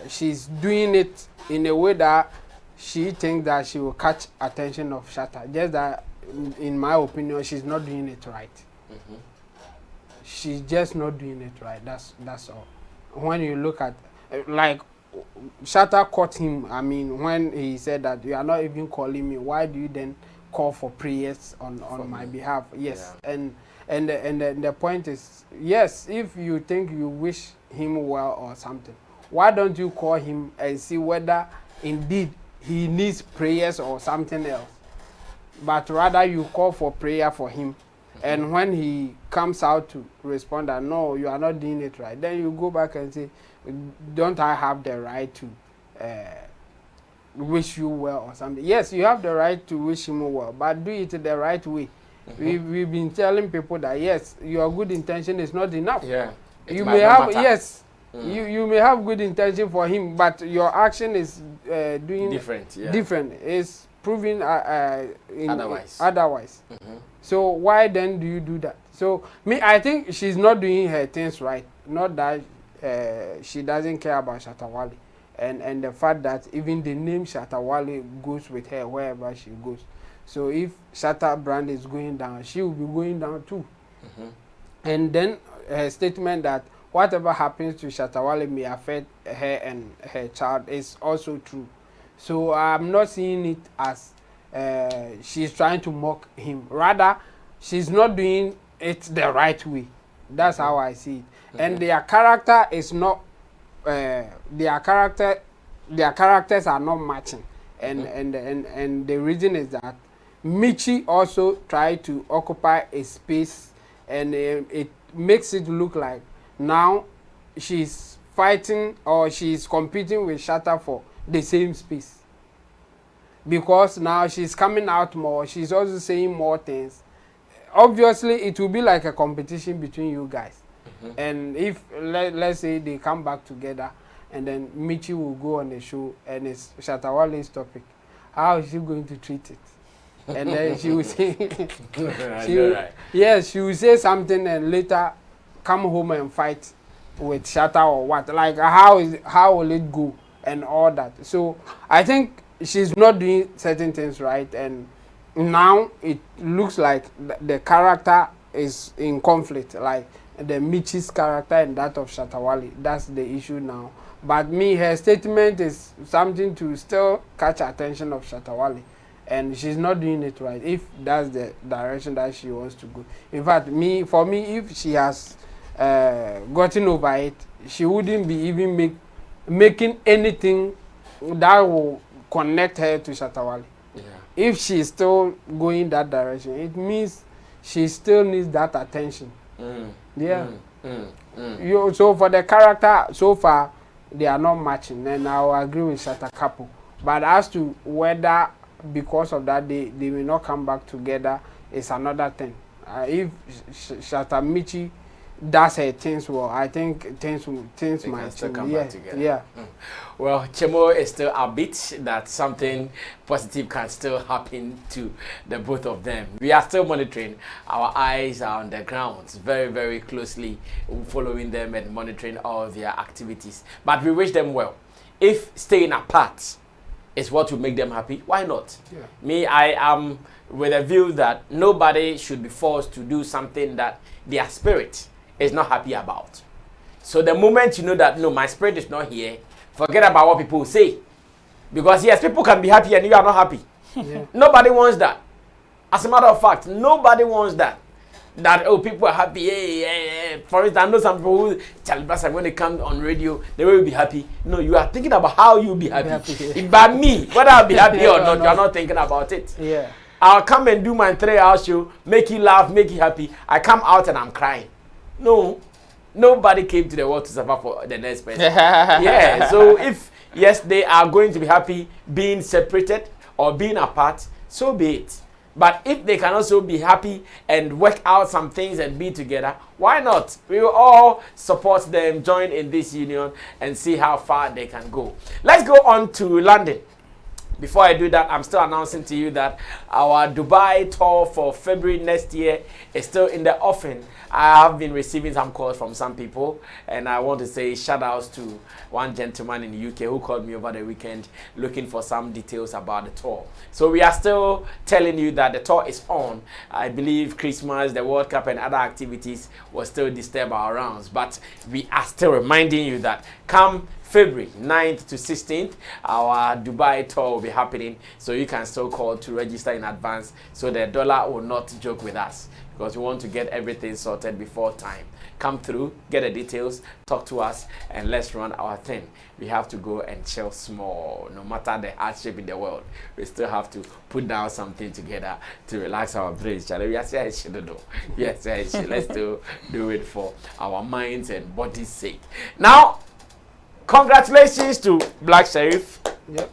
she's doing it in a way that she thinks that she will catch attention of Shatta. Just that, in my opinion, she's not doing it right. She's just not doing it right. That's all. When you look at, like, Shatta caught him. I mean, when he said that you are not even calling me, why do you then call for prayers on my behalf? Yes, yeah. And the point is, yes, if you think you wish him well or something, why don't you call him and see whether indeed he needs prayers or something else? But rather you call for prayer for him, and when he comes out to respond that no, you are not doing it right, then you go back and say, don't I have the right to wish you well or something? Yes, you have the right to wish him well, but do it the right way. We've been telling people that yes, your good intention is not enough. Yeah, you may have you may have good intention for him, but your action is doing different. Yeah. Different. It's proving otherwise. So why then do you do that? So I think she's not doing her things right. Not that she doesn't care about Shatta Wale, and the fact that even the name Shatta Wale goes with her wherever she goes. So if Shatta brand is going down, she will be going down too. And then her statement that whatever happens to Shatta Wale may affect her and her child is also true. So I'm not seeing it as she's trying to mock him. Rather, she's not doing it the right way. That's how I see it. And their character is not, their character their characters are not matching, and the reason is that Michi also tried to occupy a space, and it makes it look like now she's fighting or she's competing with Shatta for the same space, because now she's coming out more, she's also saying more things. Obviously it will be like a competition between you guys. And if let's say they come back together and then Michi will go on the show and it's Shatta Wale's topic, how is she going to treat it? And then she will say yes, she will say something and later come home and fight with Shatta or what, like how will it go and all that. So I think she's not doing certain things right, and now it looks like the character is in conflict, like the Michi's character and that of Shatta Wale. That's the issue now. But her statement is something to still catch attention of Shatta Wale, and she's not doing it right if that's the direction that she wants to go. In fact, for me, if she has gotten over it, she wouldn't be even making anything that will connect her to Shatta Wale. Yeah. If she's still going that direction, it means she still needs that attention. Yeah. So for the character, so far, they are not matching, and I'll agree with Shatta couple. But as to whether because of that they will not come back together, is another thing. If Shatta Michi does her things well, I think things might still come back together. Yeah. Well, Chemo is still a bit that something positive can still happen to the both of them. We are still monitoring. Our eyes are on the ground, very, very closely following them and monitoring all their activities. But we wish them well. If staying apart is what will make them happy, why not? Yeah. Me, I am with a view that nobody should be forced to do something that their spirit is not happy about. So the moment you know that, no, my spirit is not here, forget about what people say. Because yes, people can be happy and you are not happy. Yeah. Nobody wants that. As a matter of fact, nobody wants that. That, oh, people are happy. For instance, I know some people who, when they come on radio, they will be happy. No, you are thinking about how you'll be happy. But me, whether I'll be happy or not, you are not thinking about it. Yeah. I'll come and do my 3-hour show, make you laugh, make you happy. I come out and I'm crying. No, nobody came to the world to suffer for the next person. Yeah, so if, yes, they are going to be happy being separated or being apart, so be it. But if they can also be happy and work out some things and be together, why not? We will all support them, join in this union and see how far they can go. Let's go on to London. Before I do that, I'm still announcing to you that our Dubai tour for February next year is still in the offing. I have been receiving some calls from some people, and I want to say shout outs to one gentleman in the UK who called me over the weekend looking for some details about the tour. So we are still telling you that the tour is on. I believe Christmas, the World Cup and other activities will still disturb our rounds, but we are still reminding you that come February 9th to 16th, our Dubai tour will be happening, so you can still call to register in advance so the dollar will not joke with us, because we want to get everything sorted before time. Come through, get the details, talk to us, and let's run our thing. We have to go and chill small. No matter the hardship in the world, we still have to put down something together to relax our brains. Yes, let's do it for our minds and bodies' sake. Now, congratulations to Black Sherif. Yep.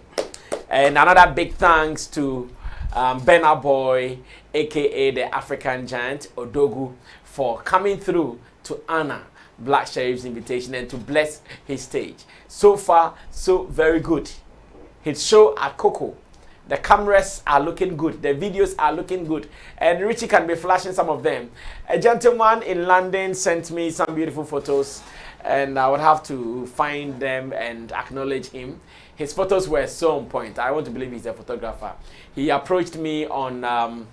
And another big thanks to Burna Boy, aka the African Giant, Odogu, for coming through to honor Black Sherif's invitation and to bless his stage. So far, so very good. His show at Coco, the cameras are looking good, the videos are looking good, and Richie can be flashing some of them. A gentleman in London sent me some beautiful photos, and I would have to find them and acknowledge him. His photos were so on point. I want to believe he's a photographer. He approached me on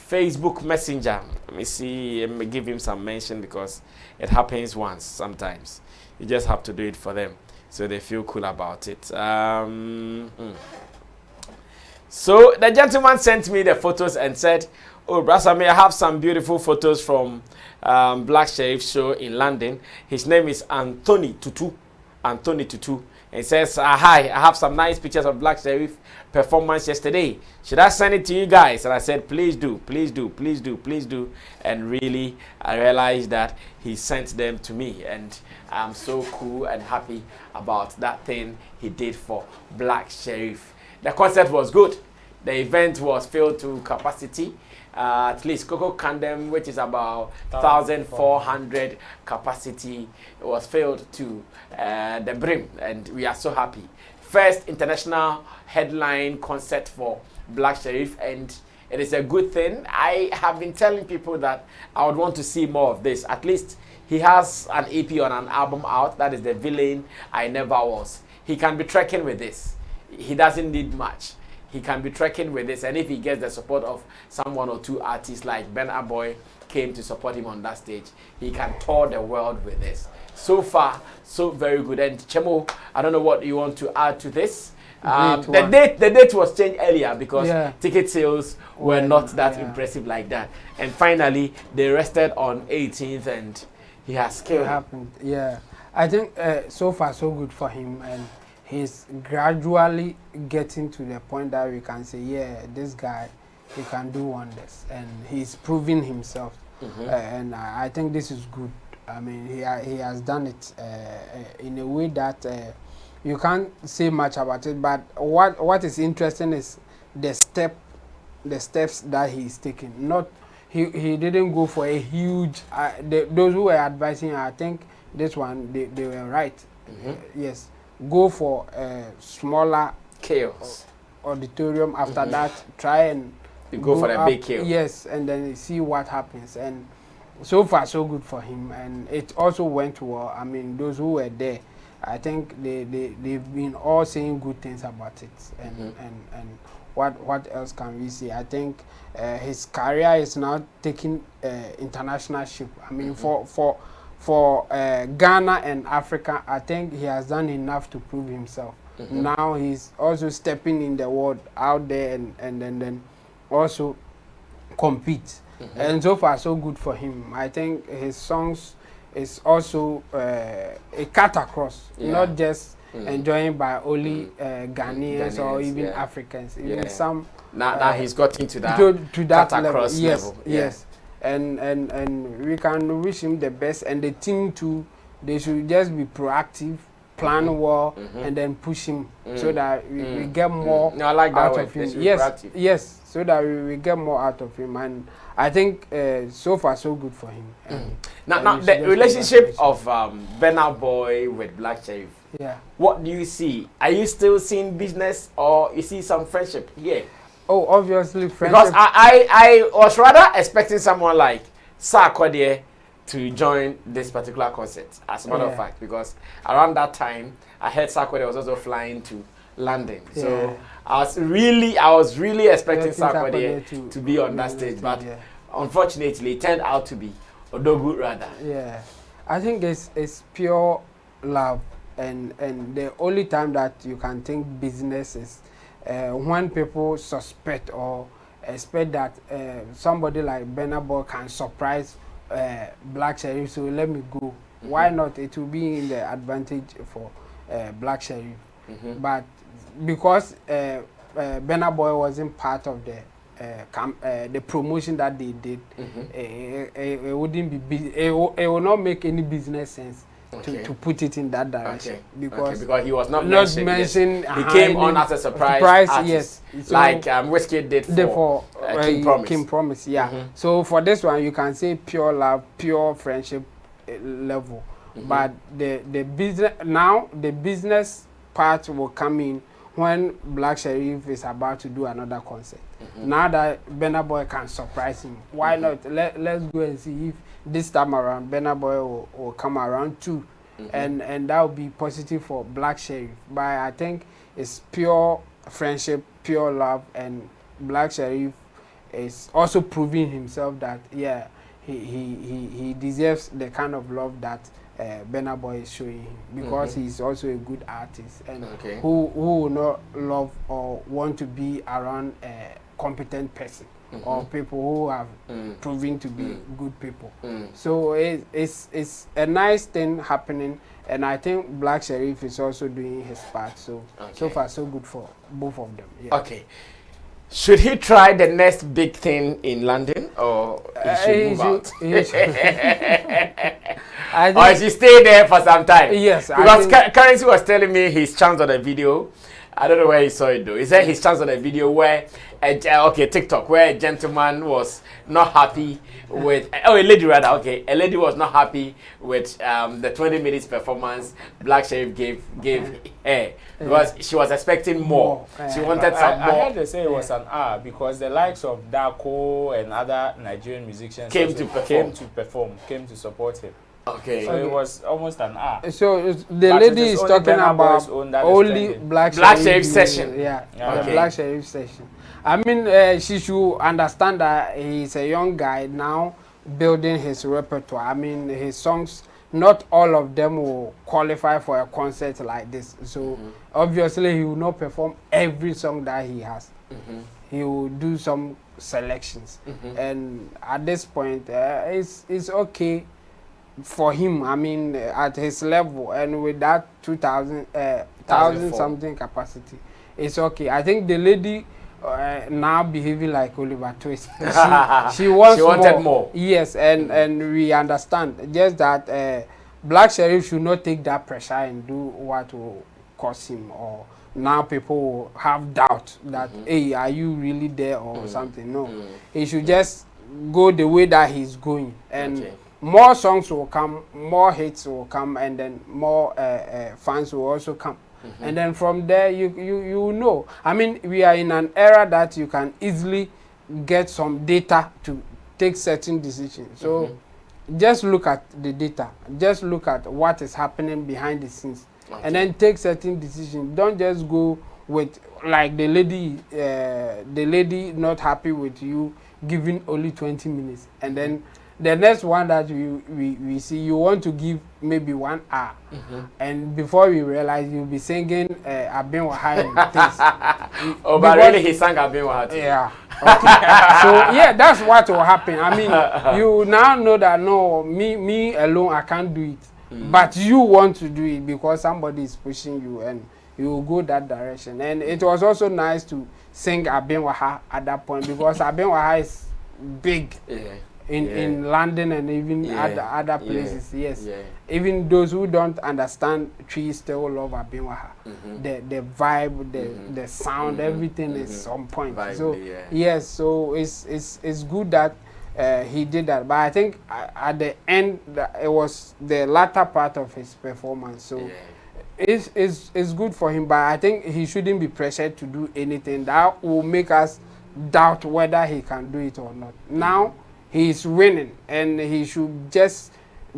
Facebook Messenger. Let me see, let me give him some mention because it happens once sometimes. You just have to do it for them so they feel cool about it. So the gentleman sent me the photos and said, oh, Brasame, I have some beautiful photos from Black Sherif's show in London. His name is Anthony Tutu. Anthony Tutu. It says, hi, I have some nice pictures of Black Sherif performance yesterday. Should I send it to you guys? And I said, please do, please do, please do, please do. And really, I realized that he sent them to me. And I'm so cool and happy about that thing he did for Black Sherif. The concert was good. The event was filled to capacity. At least Coco Kandem, which is about 1,400 capacity, was filled to the brim, and we are so happy. First international headline concert for Black Sherif, and it is a good thing. I have been telling people that I would want to see more of this. At least he has an EP on an album out, that is The Villain I Never Was. He can be trekking with this. He doesn't need much. He can be trekking with this, and if he gets the support of some 1 or 2 artists like Burna Boy came to support him on that stage, he can tour the world with this. So far, so very good. And Chemo, I don't know what you want to add to this. The date was changed earlier because ticket sales were not that impressive like that. And finally, they rested on 18th, and he has killed. It happened. Yeah, I think so far so good for him, and he's gradually getting to the point that we can say, yeah, this guy, he can do wonders, and he's proving himself. And I think this is good. I mean, he has done it in a way that you can't say much about it. But what is interesting is the steps that he's taking. Not he didn't go for a huge. Those who were advising, I think this one they were right. Yes. Go for a smaller chaos auditorium. After that, try and go for a big chaos. Yes, and then see what happens. And so far, so good for him. And it also went well. I mean, those who were there, I think they've been all saying good things about it. And what else can we say? I think his career is now taking international shape. I mean, for Ghana and Africa, I think he has done enough to prove himself. Now he's also stepping in the world out there and then also compete. And so far, so good for him. I think his songs is also a cut across, not just enjoying by only Ghanaians or even Africans. Even some. Now he's got into that to that cut across level. level. Yes. And we can wish him the best, and the team too. They should just be proactive, plan well, and then push him so that we get more I like that out of him. Yes, so that we get more out of him. And I think so far so good for him. Now the relationship of Burna Boy with Black Sherif. Yeah. What do you see? Are you still seeing business, or you see some friendship here? Oh, obviously friendship. Because I was rather expecting someone like Sarkodie to join this particular concert, as a matter of fact, because around that time I heard Sarkodie was also flying to London. So I was really expecting Sarkodie to be on that stage, but unfortunately it turned out to be Odogu rather. Yeah. I think it's pure love, and the only time that you can think business is when people suspect or expect that somebody like Burna Boy can surprise Black Sherif, so let me go. Why not? It will be in the advantage for Black Sherif. But because Burna Boy wasn't part of the promotion that they did, it wouldn't be. It will not make any business sense. To put it in that direction, because he was not mentioned. He came on as a surprise artist, yes, so like Whiskey did for King Promise. Yeah. So for this one, you can say pure love, pure friendship level. But the business part will come in when Black Sherif is about to do another concert. Now that Burna Boy can surprise him, why not? Let's go and see if this time around Burna Boy will come around too, and that will be positive for Black Sherif. But I think it's pure friendship, pure love, and Black Sherif is also proving himself that he deserves the kind of love that Burna Boy is showing him, because he's also a good artist, and who will not love or want to be around a competent person or people who have proven to be good people. So it's a nice thing happening, and I think Black Sherif is also doing his part. So so far so good for both of them. Yeah. Okay. Should he try the next big thing in London, or he should move out? Or he should stay there for some time? Yes. Because Currency was telling me his chance on a video. I don't know where he saw it though. He said his chance on a video where, TikTok, where a gentleman was not happy with, a lady rather, a lady was not happy with the 20 minutes performance Black Sherif gave her. Because she was expecting more. She wanted some more. I heard they say it was an hour because the likes of Darko and other Nigerian musicians came to support him. Okay. So it was almost an hour. So the lady is talking about only Black Sherif session. Yeah, the Black Sherif session. I mean, she should understand that he's a young guy now building his repertoire. I mean, his songs, not all of them will qualify for a concert like this. So obviously he will not perform every song that he has. He will do some selections. And at this point, it's okay for him. I mean, at his level and with that 2,000 something capacity, it's okay. I think the lady now behaving like Oliver Twist. She wanted more. Yes, and we understand. Just that Black Sherif should not take that pressure and do what will cause him, or now people will have doubt that hey, are you really there or something. No, he should just go the way that he's going, and more songs will come, more hits will come, and then more fans will also come. And then from there, you know. I mean, we are in an era that you can easily get some data to take certain decisions. So just look at the data. Just look at what is happening behind the scenes. And then take certain decisions. Don't just go with, like the lady not happy with you giving only 20 minutes. And then the next one that we see, you want to give maybe 1 hour, and before we realize, you'll be singing Abin Waha and things. But really he sang Abin Waha too. Yeah. Okay. So yeah, that's what will happen. I mean, you now know that no, me alone I can't do it, but you want to do it because somebody is pushing you, and you will go that direction. And it was also nice to sing Abin Waha at that point because Abin Waha is big. In London and even other places, yes. Even those who don't understand trees still love Abin Waha. The vibe, the sound, everything is on point. So yes, so it's good that he did that. But I think at the end, it was the latter part of his performance. So it's good for him. But I think he shouldn't be pressured to do anything that will make us doubt whether he can do it or not. Now he's winning, and he should just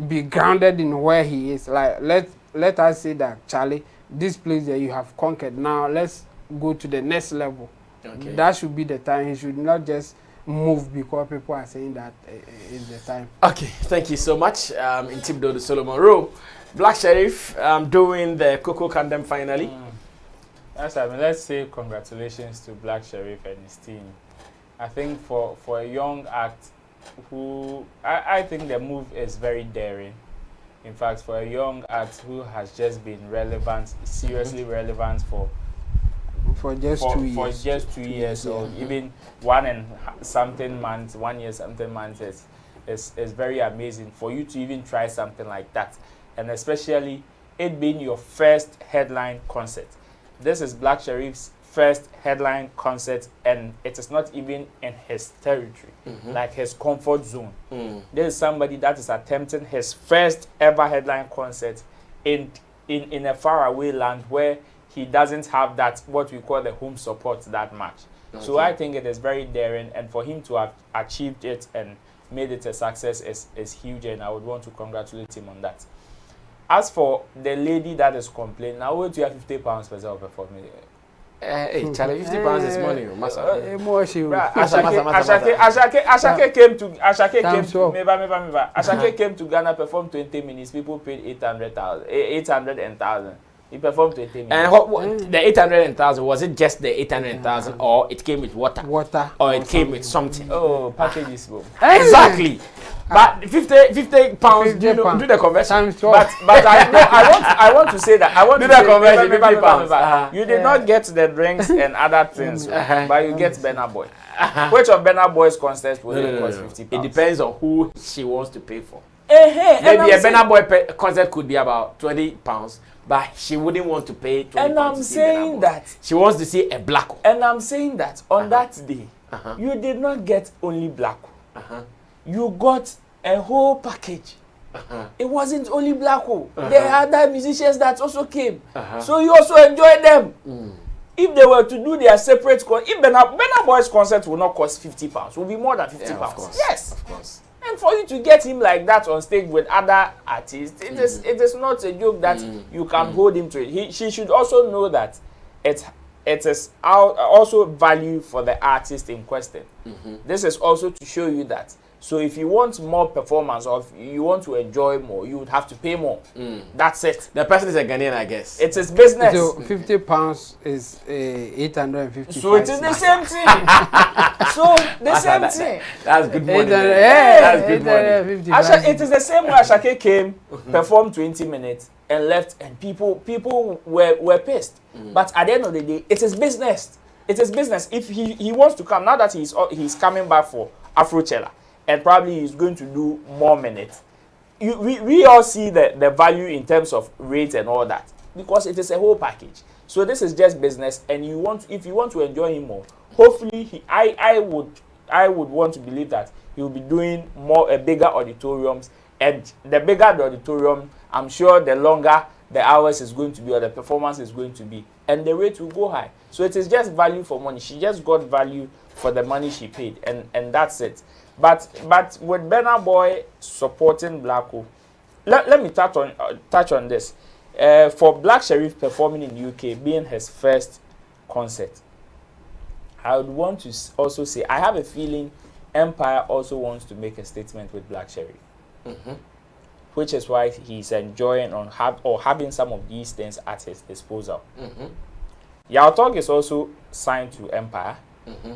be grounded in where he is. Like let us say that, Charlie, this place that you have conquered, now let's go to the next level. That should be the time. He should not just move because people are saying that is the time. Okay, thank you so much. In Tibdo the Solomon Row, Black Sherif doing the Coco Kandem finally. Yes, I mean, let's say congratulations to Black Sherif and his team. I think for a young act, who I think the move is very daring. In fact, for a young act who has just been relevant, seriously relevant for just 2 years, for just 2 years, or even 1 year something months, is very amazing for you to even try something like that, and especially it being your first headline concert. This is Black Sherif's first headline concert, and it is not even in his territory, like his comfort zone. There is somebody that is attempting his first ever headline concert in a faraway land where he doesn't have that, what we call the home support, that much. So I think it is very daring, and for him to have achieved it and made it a success is huge, and I would want to congratulate him on that. As for the lady that is complaining, now wait, you have £50 per hour for me. Hey, Charlie, £50 is money, Ashake came to Ghana, performed 20 minutes. People paid 800,000. He performed 20 minutes. And what, the 800,000, was it just the 800,000 or it came with water? Water. Or it came with something? Oh, packages. Exactly. But 50 pounds, do the conversion. But I want to say that do the conversion. 50 pounds. You did not get the drinks and other things, but you get Burna Boy. Which of Burna Boy's concerts will it cost 50 pounds? It depends on who she wants to pay for. Maybe a Burna Boy concert could be about 20 pounds, but she wouldn't want to pay 20 and pounds. I'm saying that she wants to see a black. And I'm saying that on that day, you did not get only black. You got a whole package. It wasn't only black. There are other musicians that also came. So you also enjoyed them. If they were to do their separate concert, if Burna Boy's concert will not cost 50 pounds, will be more than 50 pounds. Course. Yes. Of course. And for you to get him like that on stage with other artists, it is not a joke that you can hold him to it. She should also know that it is also value for the artist in question. This is also to show you that. So if you want more performance or if you want to enjoy more, you would have to pay more. That's it. The person is a Ghanaian, I guess. It is business. So 50 pounds is 850. So it is the same thing. So the same thing. That's good money. That's good money. It is the same way Ashake came, performed 20 minutes and left, and people were pissed. But at the end of the day, it is business. It is business. If he wants to come, now that he's coming back for Afrochella, and probably he's going to do more minutes. We all see the value in terms of rate and all that, because it is a whole package. So this is just business, and if you want to enjoy him more, hopefully I would want to believe that he will be doing bigger auditoriums, and the bigger the auditorium, I'm sure the longer the hours is going to be or the performance is going to be, and the rate will go high. So it is just value for money. She just got value for the money she paid, and that's it. But with Burna Boy supporting Blacko, let me touch on this. For Black Sherif performing in UK, being his first concert, I would want to also say I have a feeling Empire also wants to make a statement with Black Sherif, which is why he's enjoying having some of these things at his disposal. Yao Talk is also signed to Empire.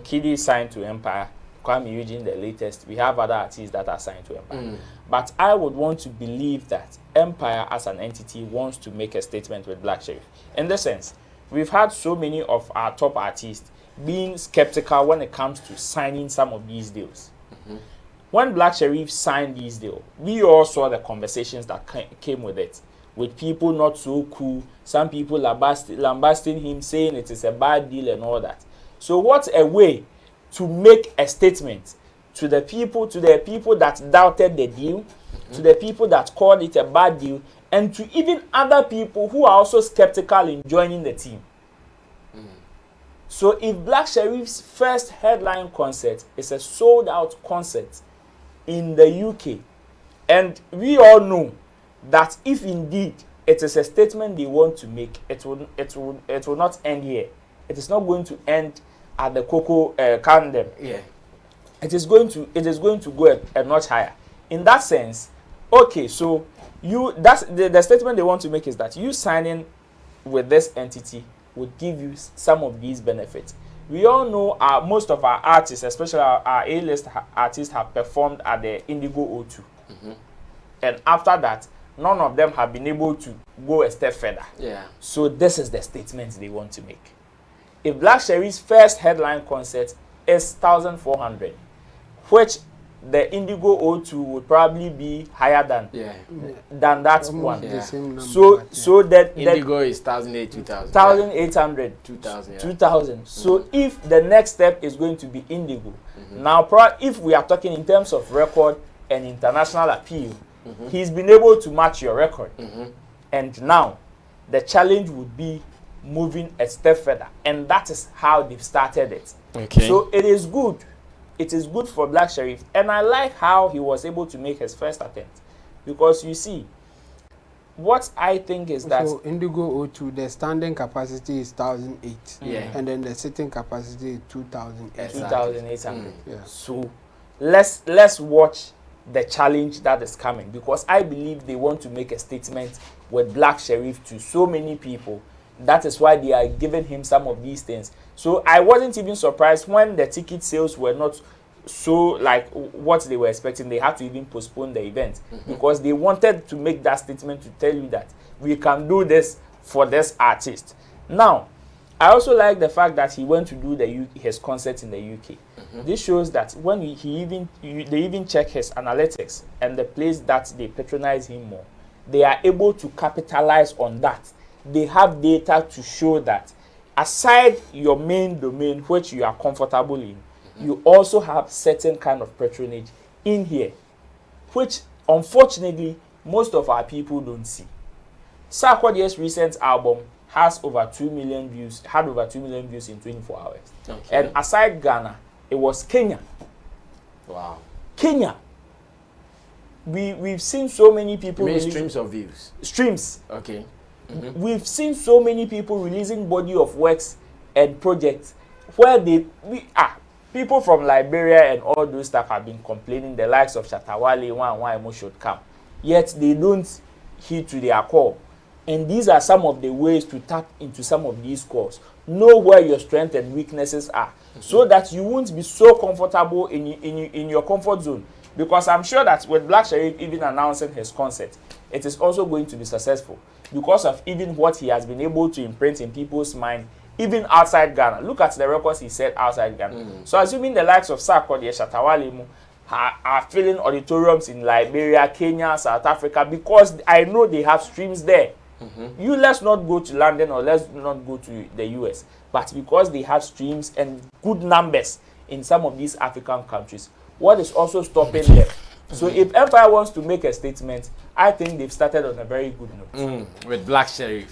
Kiddy is signed to Empire. Kwame Eugene, the latest. We have other artists that are signed to Empire. But I would want to believe that Empire as an entity wants to make a statement with Black Sherif. In this sense, we've had so many of our top artists being skeptical when it comes to signing some of these deals. When Black Sherif signed these deals, we all saw the conversations that came with it, with people not so cool, some people lambasting him, saying it is a bad deal and all that. So what a way to make a statement to the people that doubted the deal, to the people that called it a bad deal, and to even other people who are also skeptical in joining the team. So if Black Sherif's first headline concert is a sold-out concert in the UK, and we all know that if indeed it is a statement they want to make, it will not end here. It is not going to end at the Coco Candem. Yeah. It is going to go a notch higher. In that sense, okay, so that's the statement they want to make is that you signing with this entity would give you some of these benefits. We all know most of our artists, especially our A-list artists, have performed at the Indigo O2. And after that, none of them have been able to go a step further. Yeah. So this is the statement they want to make. If Black Sherif's first headline concert is 1,400, which the Indigo O2 would probably be higher than that one. The same number, so that Indigo is 1,800, 2,800, 2,000. So if the next step is going to be Indigo, now if we are talking in terms of record and international appeal, he's been able to match your record. And now the challenge would be moving a step further, and that is how they've started it. Okay. So it is good. It is good for Black Sherif, and I like how he was able to make his first attempt, because you see, what I think is that so Indigo O2, the standing capacity is 1,008, and then the sitting capacity is 2,800. 2,800. Yeah. So let's watch the challenge that is coming, because I believe they want to make a statement with Black Sherif to so many people. That is why they are giving him some of these things. So I wasn't even surprised when the ticket sales were not so like what they were expecting. They had to even postpone the event because they wanted to make that statement to tell you that we can do this for this artist. Now, I also like the fact that he went to do his concert in the UK. This shows that when they even check his analytics and the place that they patronize him more, they are able to capitalize on that. They have data to show that aside your main domain, which you are comfortable in, you also have certain kind of patronage in here, which unfortunately most of our people don't see. Sarkodie's recent album has over 2 million views, had over 2 million views in 24 hours. Okay. And aside Ghana, it was Kenya. Wow. Kenya. We've seen so many people. You mean streams of views? Streams. Okay. We've seen so many people releasing body of works and projects where people from Liberia and all those stuff have been complaining, the likes of Shatta Wale, one should come. Yet they don't heed to their call. And these are some of the ways to tap into some of these calls. Know where your strengths and weaknesses are, so that you won't be so comfortable in your comfort zone. Because I'm sure that with Black Sherif even announcing his concert, it is also going to be successful because of even what he has been able to imprint in people's mind, even outside Ghana. Look at the records he set outside Ghana. So assuming the likes of Sarkodie, Shatta Wale are filling auditoriums in Liberia, Kenya, South Africa, because I know they have streams there. Let's not go to London or let's not go to the US, but because they have streams and good numbers in some of these African countries, what is also stopping them? So if Empire wants to make a statement, I think they've started on a very good note. With Black Sherif.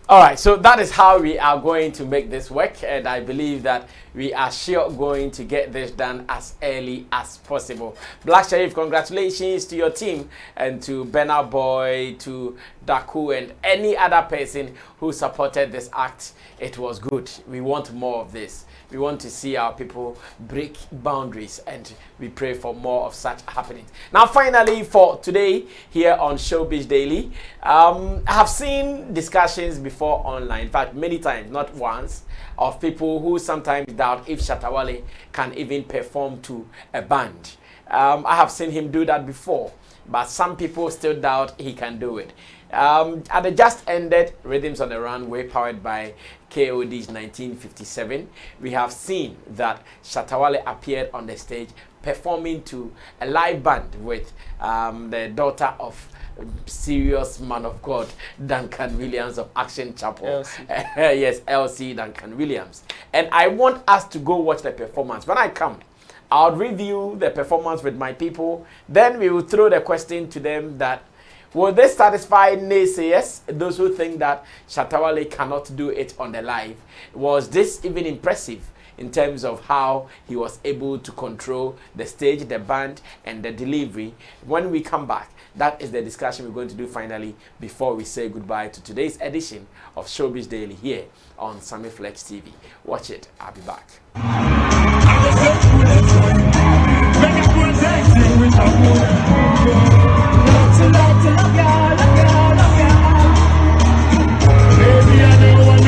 All right, so that is how we are going to make this work, and I believe that we are sure going to get this done as early as possible. Black Sherif, congratulations to your team and to Burna Boy, to Daku, and any other person who supported this act. It was good. We want more of this. We want to see our people break boundaries, and we pray for more of such happenings. Now, finally, for today here on Showbiz Daily, I have seen discussions before online, in fact, many times, not once, of people who sometimes doubt if Shatta Wale can even perform to a band. I have seen him do that before, but some people still doubt he can do it. At the just ended Rhythms on the Runway, powered by KOD's 1957, we have seen that Shatta Wale appeared on the stage performing to a live band with the daughter of serious man of God, Duncan Williams of Action Chapel. Yes, LC Duncan Williams. And I want us to go watch the performance. When I come, I'll review the performance with my people. Then we will throw the question to them that, will this satisfy naysayers, those who think that Shatta Wale cannot do it on the live? Was this even impressive in terms of how he was able to control the stage, the band, and the delivery? When we come back, that is the discussion we're going to do finally before we say goodbye to today's edition of Showbiz Daily here on Sammy Flex TV. Watch it. I'll be back. Baby, I know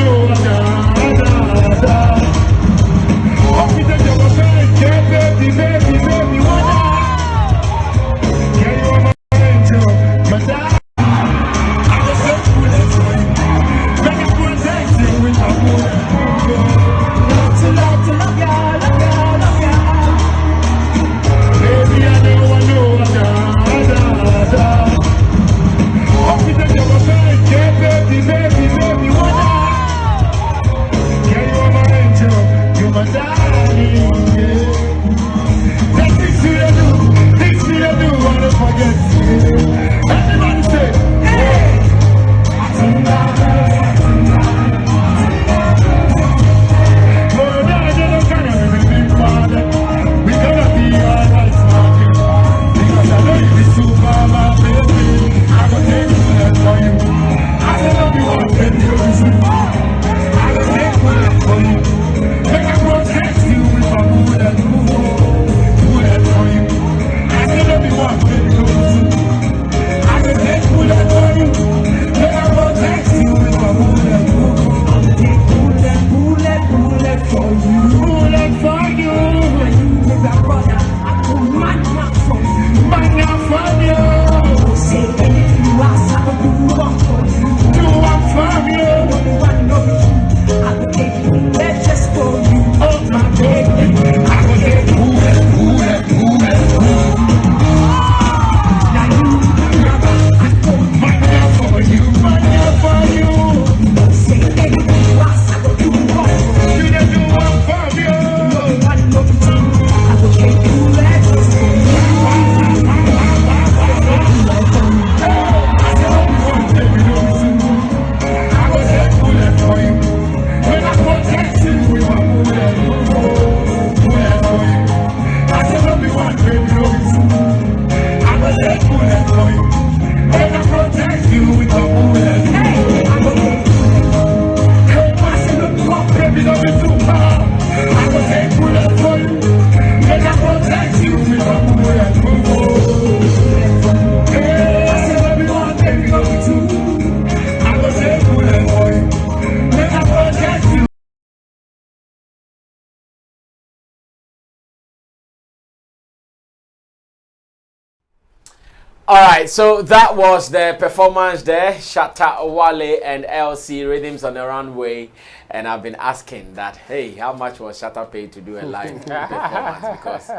All right, so that was the performance there, Shatta Wale and LC Rhythms on the Runway, and I've been asking that, hey, how much was Shatta paid to do a live performance? Because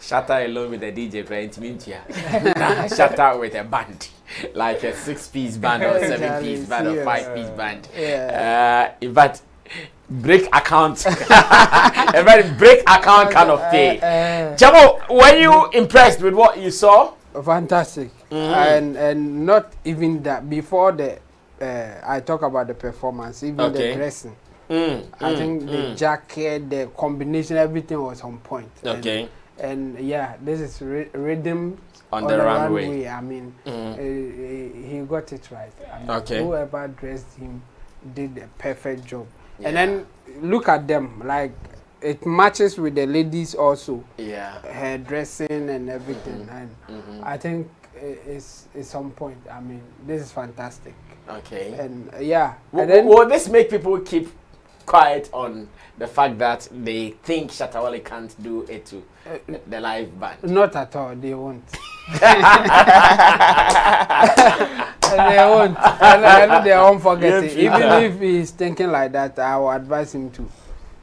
Shatta alone with the DJ playing Timintia, Shatta with a band, like a 6-piece band or 7-piece band or 5-piece band. But break account, a very break account kind of pay. Chamo, were you impressed with what you saw? Fantastic. And not even that. Before the I talk about the performance, even the dressing. I think the jacket, the combination, everything was on point. And yeah, this is rhythm on the runway. I mean, he got it right. I mean, whoever dressed him did a perfect job. And then look at them, like it matches with the ladies also. Hair dressing and everything. And I think it's on point. I mean, this is fantastic. And yeah. Will this make people keep quiet on the fact that they think Shatta Wale can't do it to the live band? Not at all. They won't. They won't. I know they won't forget it. Even if he's thinking like that, I will advise him to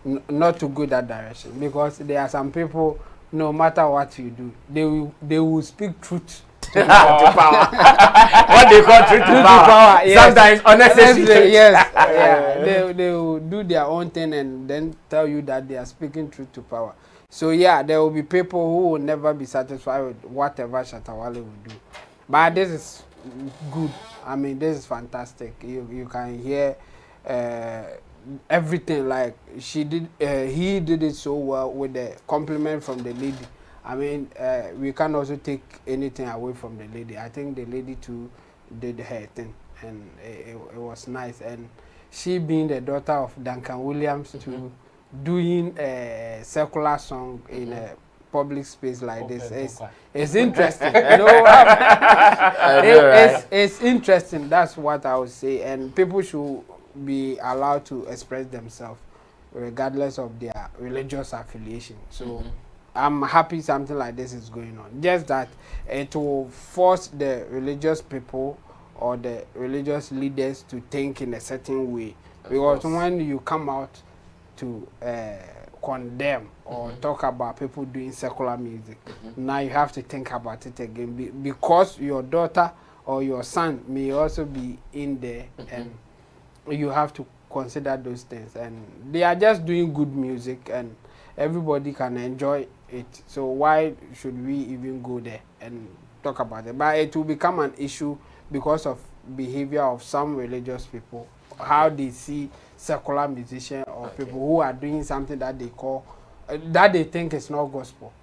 not to go that direction, because there are some people, no matter what you do, they will speak truth to power. What they call truth to power. Sometimes unnecessary. They will do their own thing and then tell you that they are speaking truth to power. So yeah, there will be people who will never be satisfied with whatever Shatta Wale will do. But this is good. I mean, this is fantastic. You can hear everything, like he did it so well with the compliment from the lady. I mean, we can't also take anything away from the lady. I think the lady too did her thing, and it was nice. And she, being the daughter of Duncan Williams, too, doing a secular song in a public space like this is interesting. It's interesting. That's what I would say. And people should be allowed to express themselves regardless of their religious affiliation. So I'm happy something like this is going on. Just that it will force the religious people or the religious leaders to think in a certain way. Because when you come out to condemn or talk about people doing secular music, now you have to think about it again, because your daughter or your son may also be in there, and you have to consider those things. And they are just doing good music and everybody can enjoy it. So why should we even go there and talk about it? But it will become an issue because of behavior of some religious people, how they see secular musicians or people who are doing something that they call that they think is not gospel.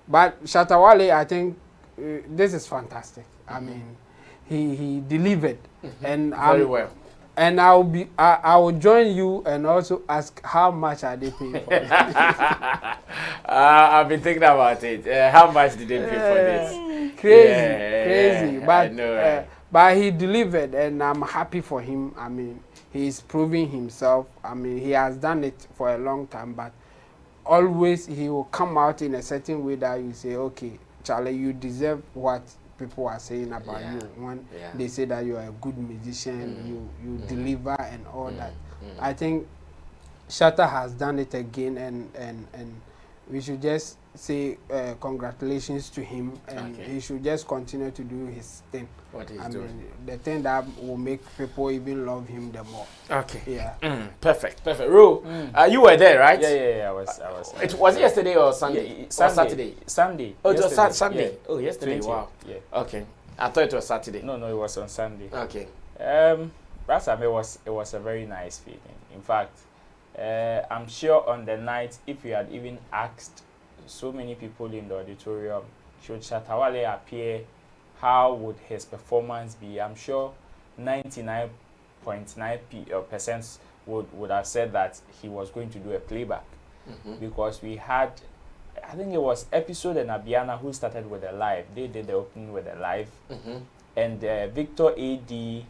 But Shatta Wale, I think this is fantastic. I mean, he delivered, and very well. And I will join you and also ask how much are they paying for it. I've been thinking about it. How much did they pay for this? Crazy. But I know, right? But he delivered, and I'm happy for him. I mean, he's proving himself. I mean, he has done it for a long time, but always he will come out in a certain way that you say, okay, Charlie, you deserve what people are saying about you. When they say that you are a good musician, you deliver and all that. I think Shatta has done it again, and we should just say congratulations to him, and he should just continue to do his thing. What he's doing. The thing that will make people even love him the more. Perfect. Ru, you were there, right? Yeah, I was. It was yesterday or Sunday? Saturday. Oh, it was Sunday. Yeah. Oh, yesterday. 20th. Wow. Yeah. Okay. I thought it was Saturday. No, it was on Sunday. Okay. It was a very nice feeling. In fact, I'm sure on the night, if you had even asked so many people in the auditorium, should Shatta Wale appear, how would his performance be? I'm sure 99.9% would have said that he was going to do a playback, because we had, I think it was Episode and Abiana who started with a live. They did the opening with a live, and Victor AD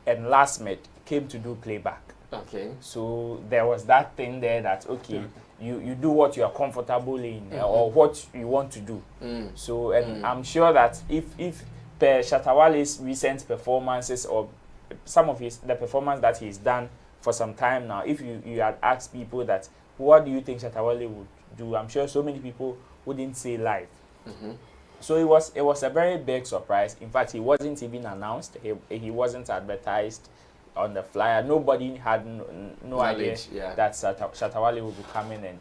and Lastmet came to do playback. Okay. So there was that thing there that you do what you are comfortable in or what you want to do. So and I'm sure that if per Shatta Wale's recent performances or some of the performance that he's done for some time now, if you had asked people that, what do you think Shatta Wale would do? I'm sure so many people wouldn't say live. So it was a very big surprise. In fact, he wasn't even announced. He wasn't advertised on the flyer. Nobody had no idea that Shatta Wale would be coming, and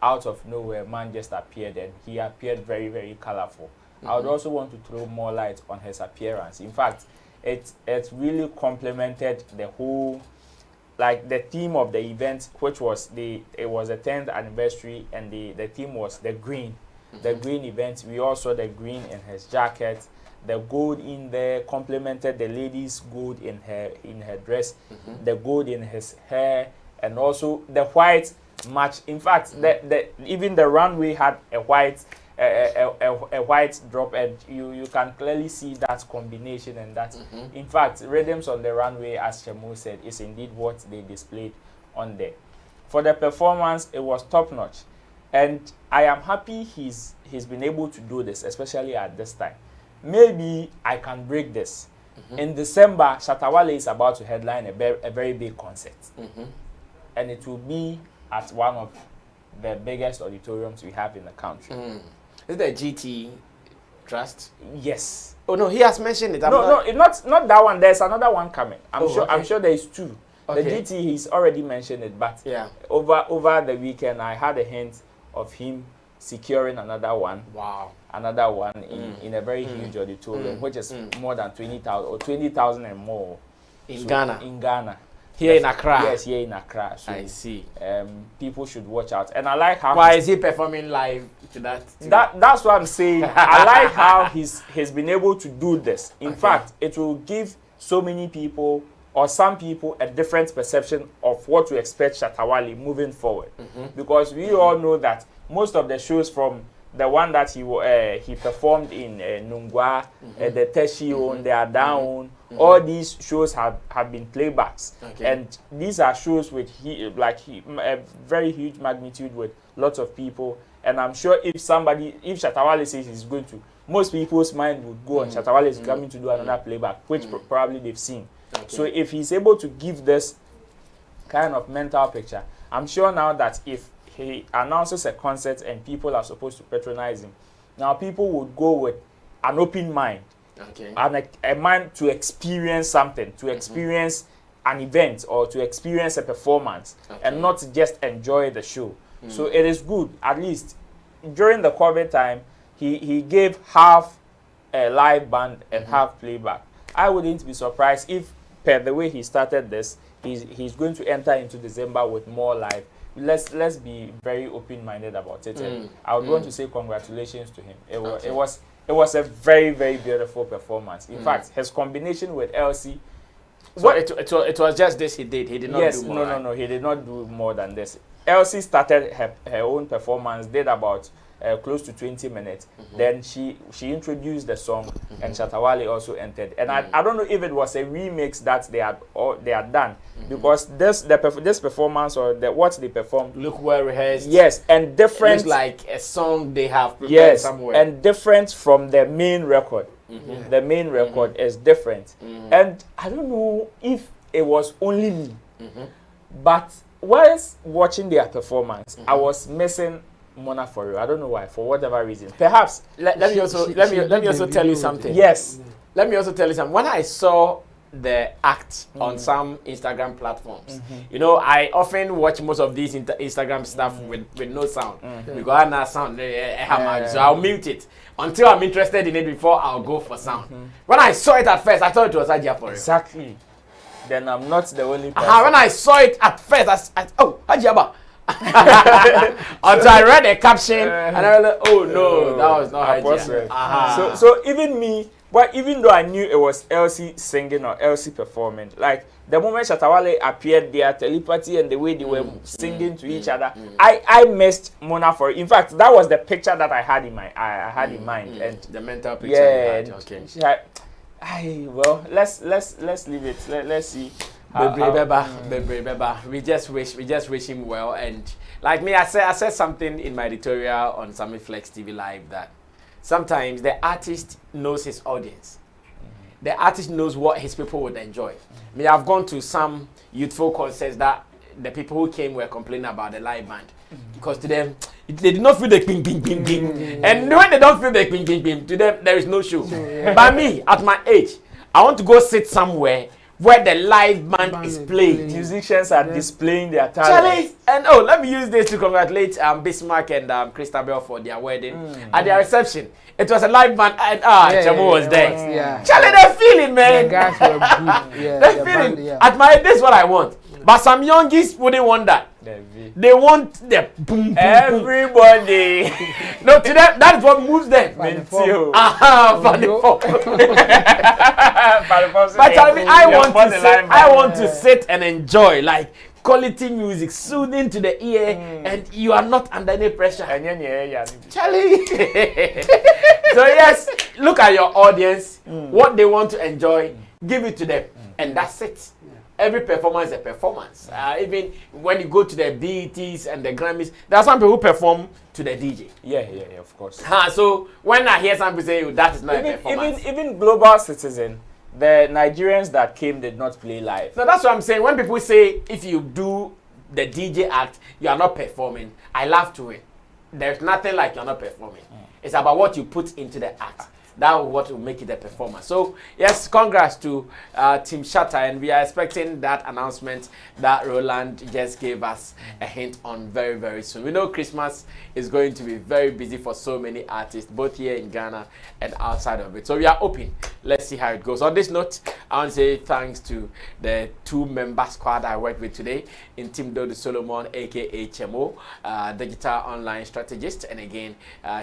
out of nowhere, man just appeared, and he appeared very, very colorful. I would also want to throw more light on his appearance. In fact, it really complemented the whole, like the theme of the event, which was it was the 10th anniversary, and the theme was the green. The green event. We all saw the green in his jacket. The gold in there complemented the lady's gold in her dress, the gold in his hair, and also the white match. In fact, even the runway had a white white drop, and you can clearly see that combination, and that in fact, rhythms on the runway, as Shemo said, is indeed what they displayed on there. For the performance, it was top notch, and I am happy he's been able to do this, especially at this time. Maybe I can break this. In December, Shatta Wale is about to headline a very big concert, and it will be at one of the biggest auditoriums we have in the country. Is the GT Trust? Yes. Oh no, he has mentioned it. Not that one. There's another one coming. I'm sure there is two. Okay. The GT, he's already mentioned it, but yeah, over the weekend I had a hint of him securing another one. Wow. Another one in a very huge auditorium, which is more than 20,000 or 20,000 and more in Ghana. In Ghana. Here in Accra. Yes, here in Accra. So, I see. People should watch out. And I like how. Why is he performing live to that? That's what I'm saying. I like how he's been able to do this. In fact, it will give so many people or some people a different perception of what to expect Shatta Wale moving forward. Because we all know that most of the shows, from the one that he performed in Nungwa, the Teshi, the Adaun, all these shows have been playbacks, and these are shows with a very huge magnitude with lots of people. And I'm sure if Shatta Wale says he's going to, most people's mind would go on Shatta Wale is coming to do another playback, which probably they've seen. So if he's able to give this kind of mental picture, I'm sure now that if he announces a concert and people are supposed to patronize him, now people would go with an open mind, and a mind to experience something, to experience an event or to experience a performance, and not just enjoy the show. So it is good. At least during the COVID time, he gave half a live band and half playback. I wouldn't be surprised if, per the way he started this, he's going to enter into December with more live. Let's be very open-minded about it. And I would want to say congratulations to him. It was a very, very beautiful performance. In fact, his combination with Elsie. So it was just this he did. He did not do more. No, he did not do more than this. Elsie started her own performance, did about close to 20 minutes. Then she introduced the song, and Shatta Wale also entered. And I don't know if it was a remix that they had done, because this performance or what they performed look well rehearsed. Yes, and different. Looks like a song they have prepared somewhere. And different from the main record. The main record is different, and I don't know if it was only me, but whilst watching their performance, I was missing Mona for real. I don't know why, for whatever reason. Perhaps let me also tell you something. Yes. Let me also tell you something. When I saw the act on some Instagram platforms, you know, I often watch most of these Instagram stuff with no sound, because I have sound, so I'll mute it until I'm interested in it before I'll go for sound. When I saw it at first, I thought it was Ajia for real. Exactly. Then I'm not the only person. When I saw it at first, oh, Hajiaba. Until I read the caption and I was like, oh no, that was not Hajia. So even me, but even though I knew it was Elsie singing or Elsie performing, like the moment Shatta Wale appeared, their telepathy and the way they were singing to each other, I missed Mona for it. In fact, that was the picture that I had in mind, and the mental picture. Yeah, well, let's leave it. Let's see. We just wish him well. And like me, I said something in my editorial on Sammy Flex TV Live that sometimes the artist knows his audience. The artist knows what his people would enjoy. I mean, I've gone to some youthful concerts that the people who came were complaining about the live band. Because to them, they did not feel the ping, ping, ping, ping. And when they don't feel the ping, ping, ping, to them, there is no show. But me, at my age, I want to go sit somewhere where the live band is playing. Musicians are displaying their talent. Charlie, and let me use this to congratulate Bismarck and Christabel for their wedding. At their reception, it was a live band and Chamo was there. Charlie, they're feeling, man. The guys were good. They're feeling. At my age, this is what I want. But some youngies wouldn't want that. They want the boom, boom, everybody. No, to them, that's what moves them. But I want to sit and enjoy, like, quality music, soothing to the ear, and you are not under any pressure. Charlie. So yes, look at your audience, what they want to enjoy, give it to them, and that's it. Every performance is a performance. Even when you go to the BETs and the Grammys, there are some people who perform to the DJ. Yeah, of course. So when I hear somebody say that is not a performance. Even Global Citizen, the Nigerians that came did not play live. No, that's what I'm saying. When people say if you do the DJ act, you are not performing, I laugh to it. There's nothing like you're not performing. It's about what you put into the act. That's what will make it a performance. So, yes, congrats to Team Shatta, and we are expecting that announcement that Roland just gave us a hint on very, very soon. We know Christmas is going to be very busy for so many artists, both here in Ghana and outside of it. So, we are open. Let's see how it goes. On this note, I want to say thanks to the 2-member squad I worked with today in Team Dodo Solomon, a.k.a. Chemo, digital online strategist, and again,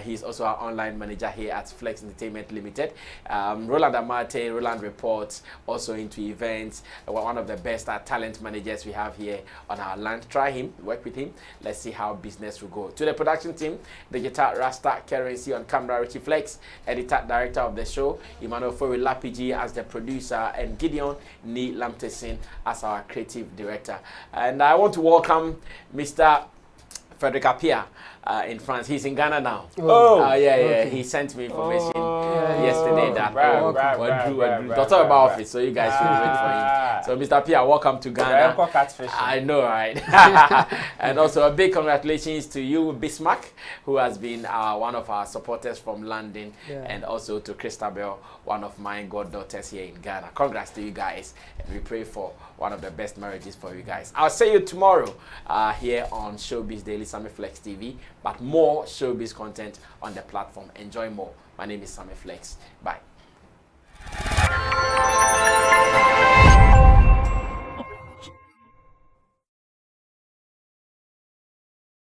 he's also our online manager here at Flex Entertainment Limited. Roland Amate, Roland Reports, also into events, one of the best talent managers we have here on our land. Try him, work with him. Let's see how business will go. To the production team, Digital Rasta Currency on camera, Richie Flex, editor, director of the show, Emmanuel Fori Lapiji as the producer, and Gideon Ni Lamtesin as our creative director. And I want to welcome Mr. Frederick Apia in France. He's in Ghana now. Okay. He sent me information yesterday that don't talk about office, so you guys should wait for him. So Mr. Apia, welcome to Ghana. I know, right? And also a big congratulations to you, Bismarck, who has been one of our supporters from London, and also to Christabel, one of my goddaughters here in Ghana. Congrats to you guys, and we pray for one of the best marriages for you guys. I'll see you tomorrow here on Showbiz Daily, Sammy Flex TV, but more showbiz content on the platform. Enjoy more. My name is Sammy Flex. Bye.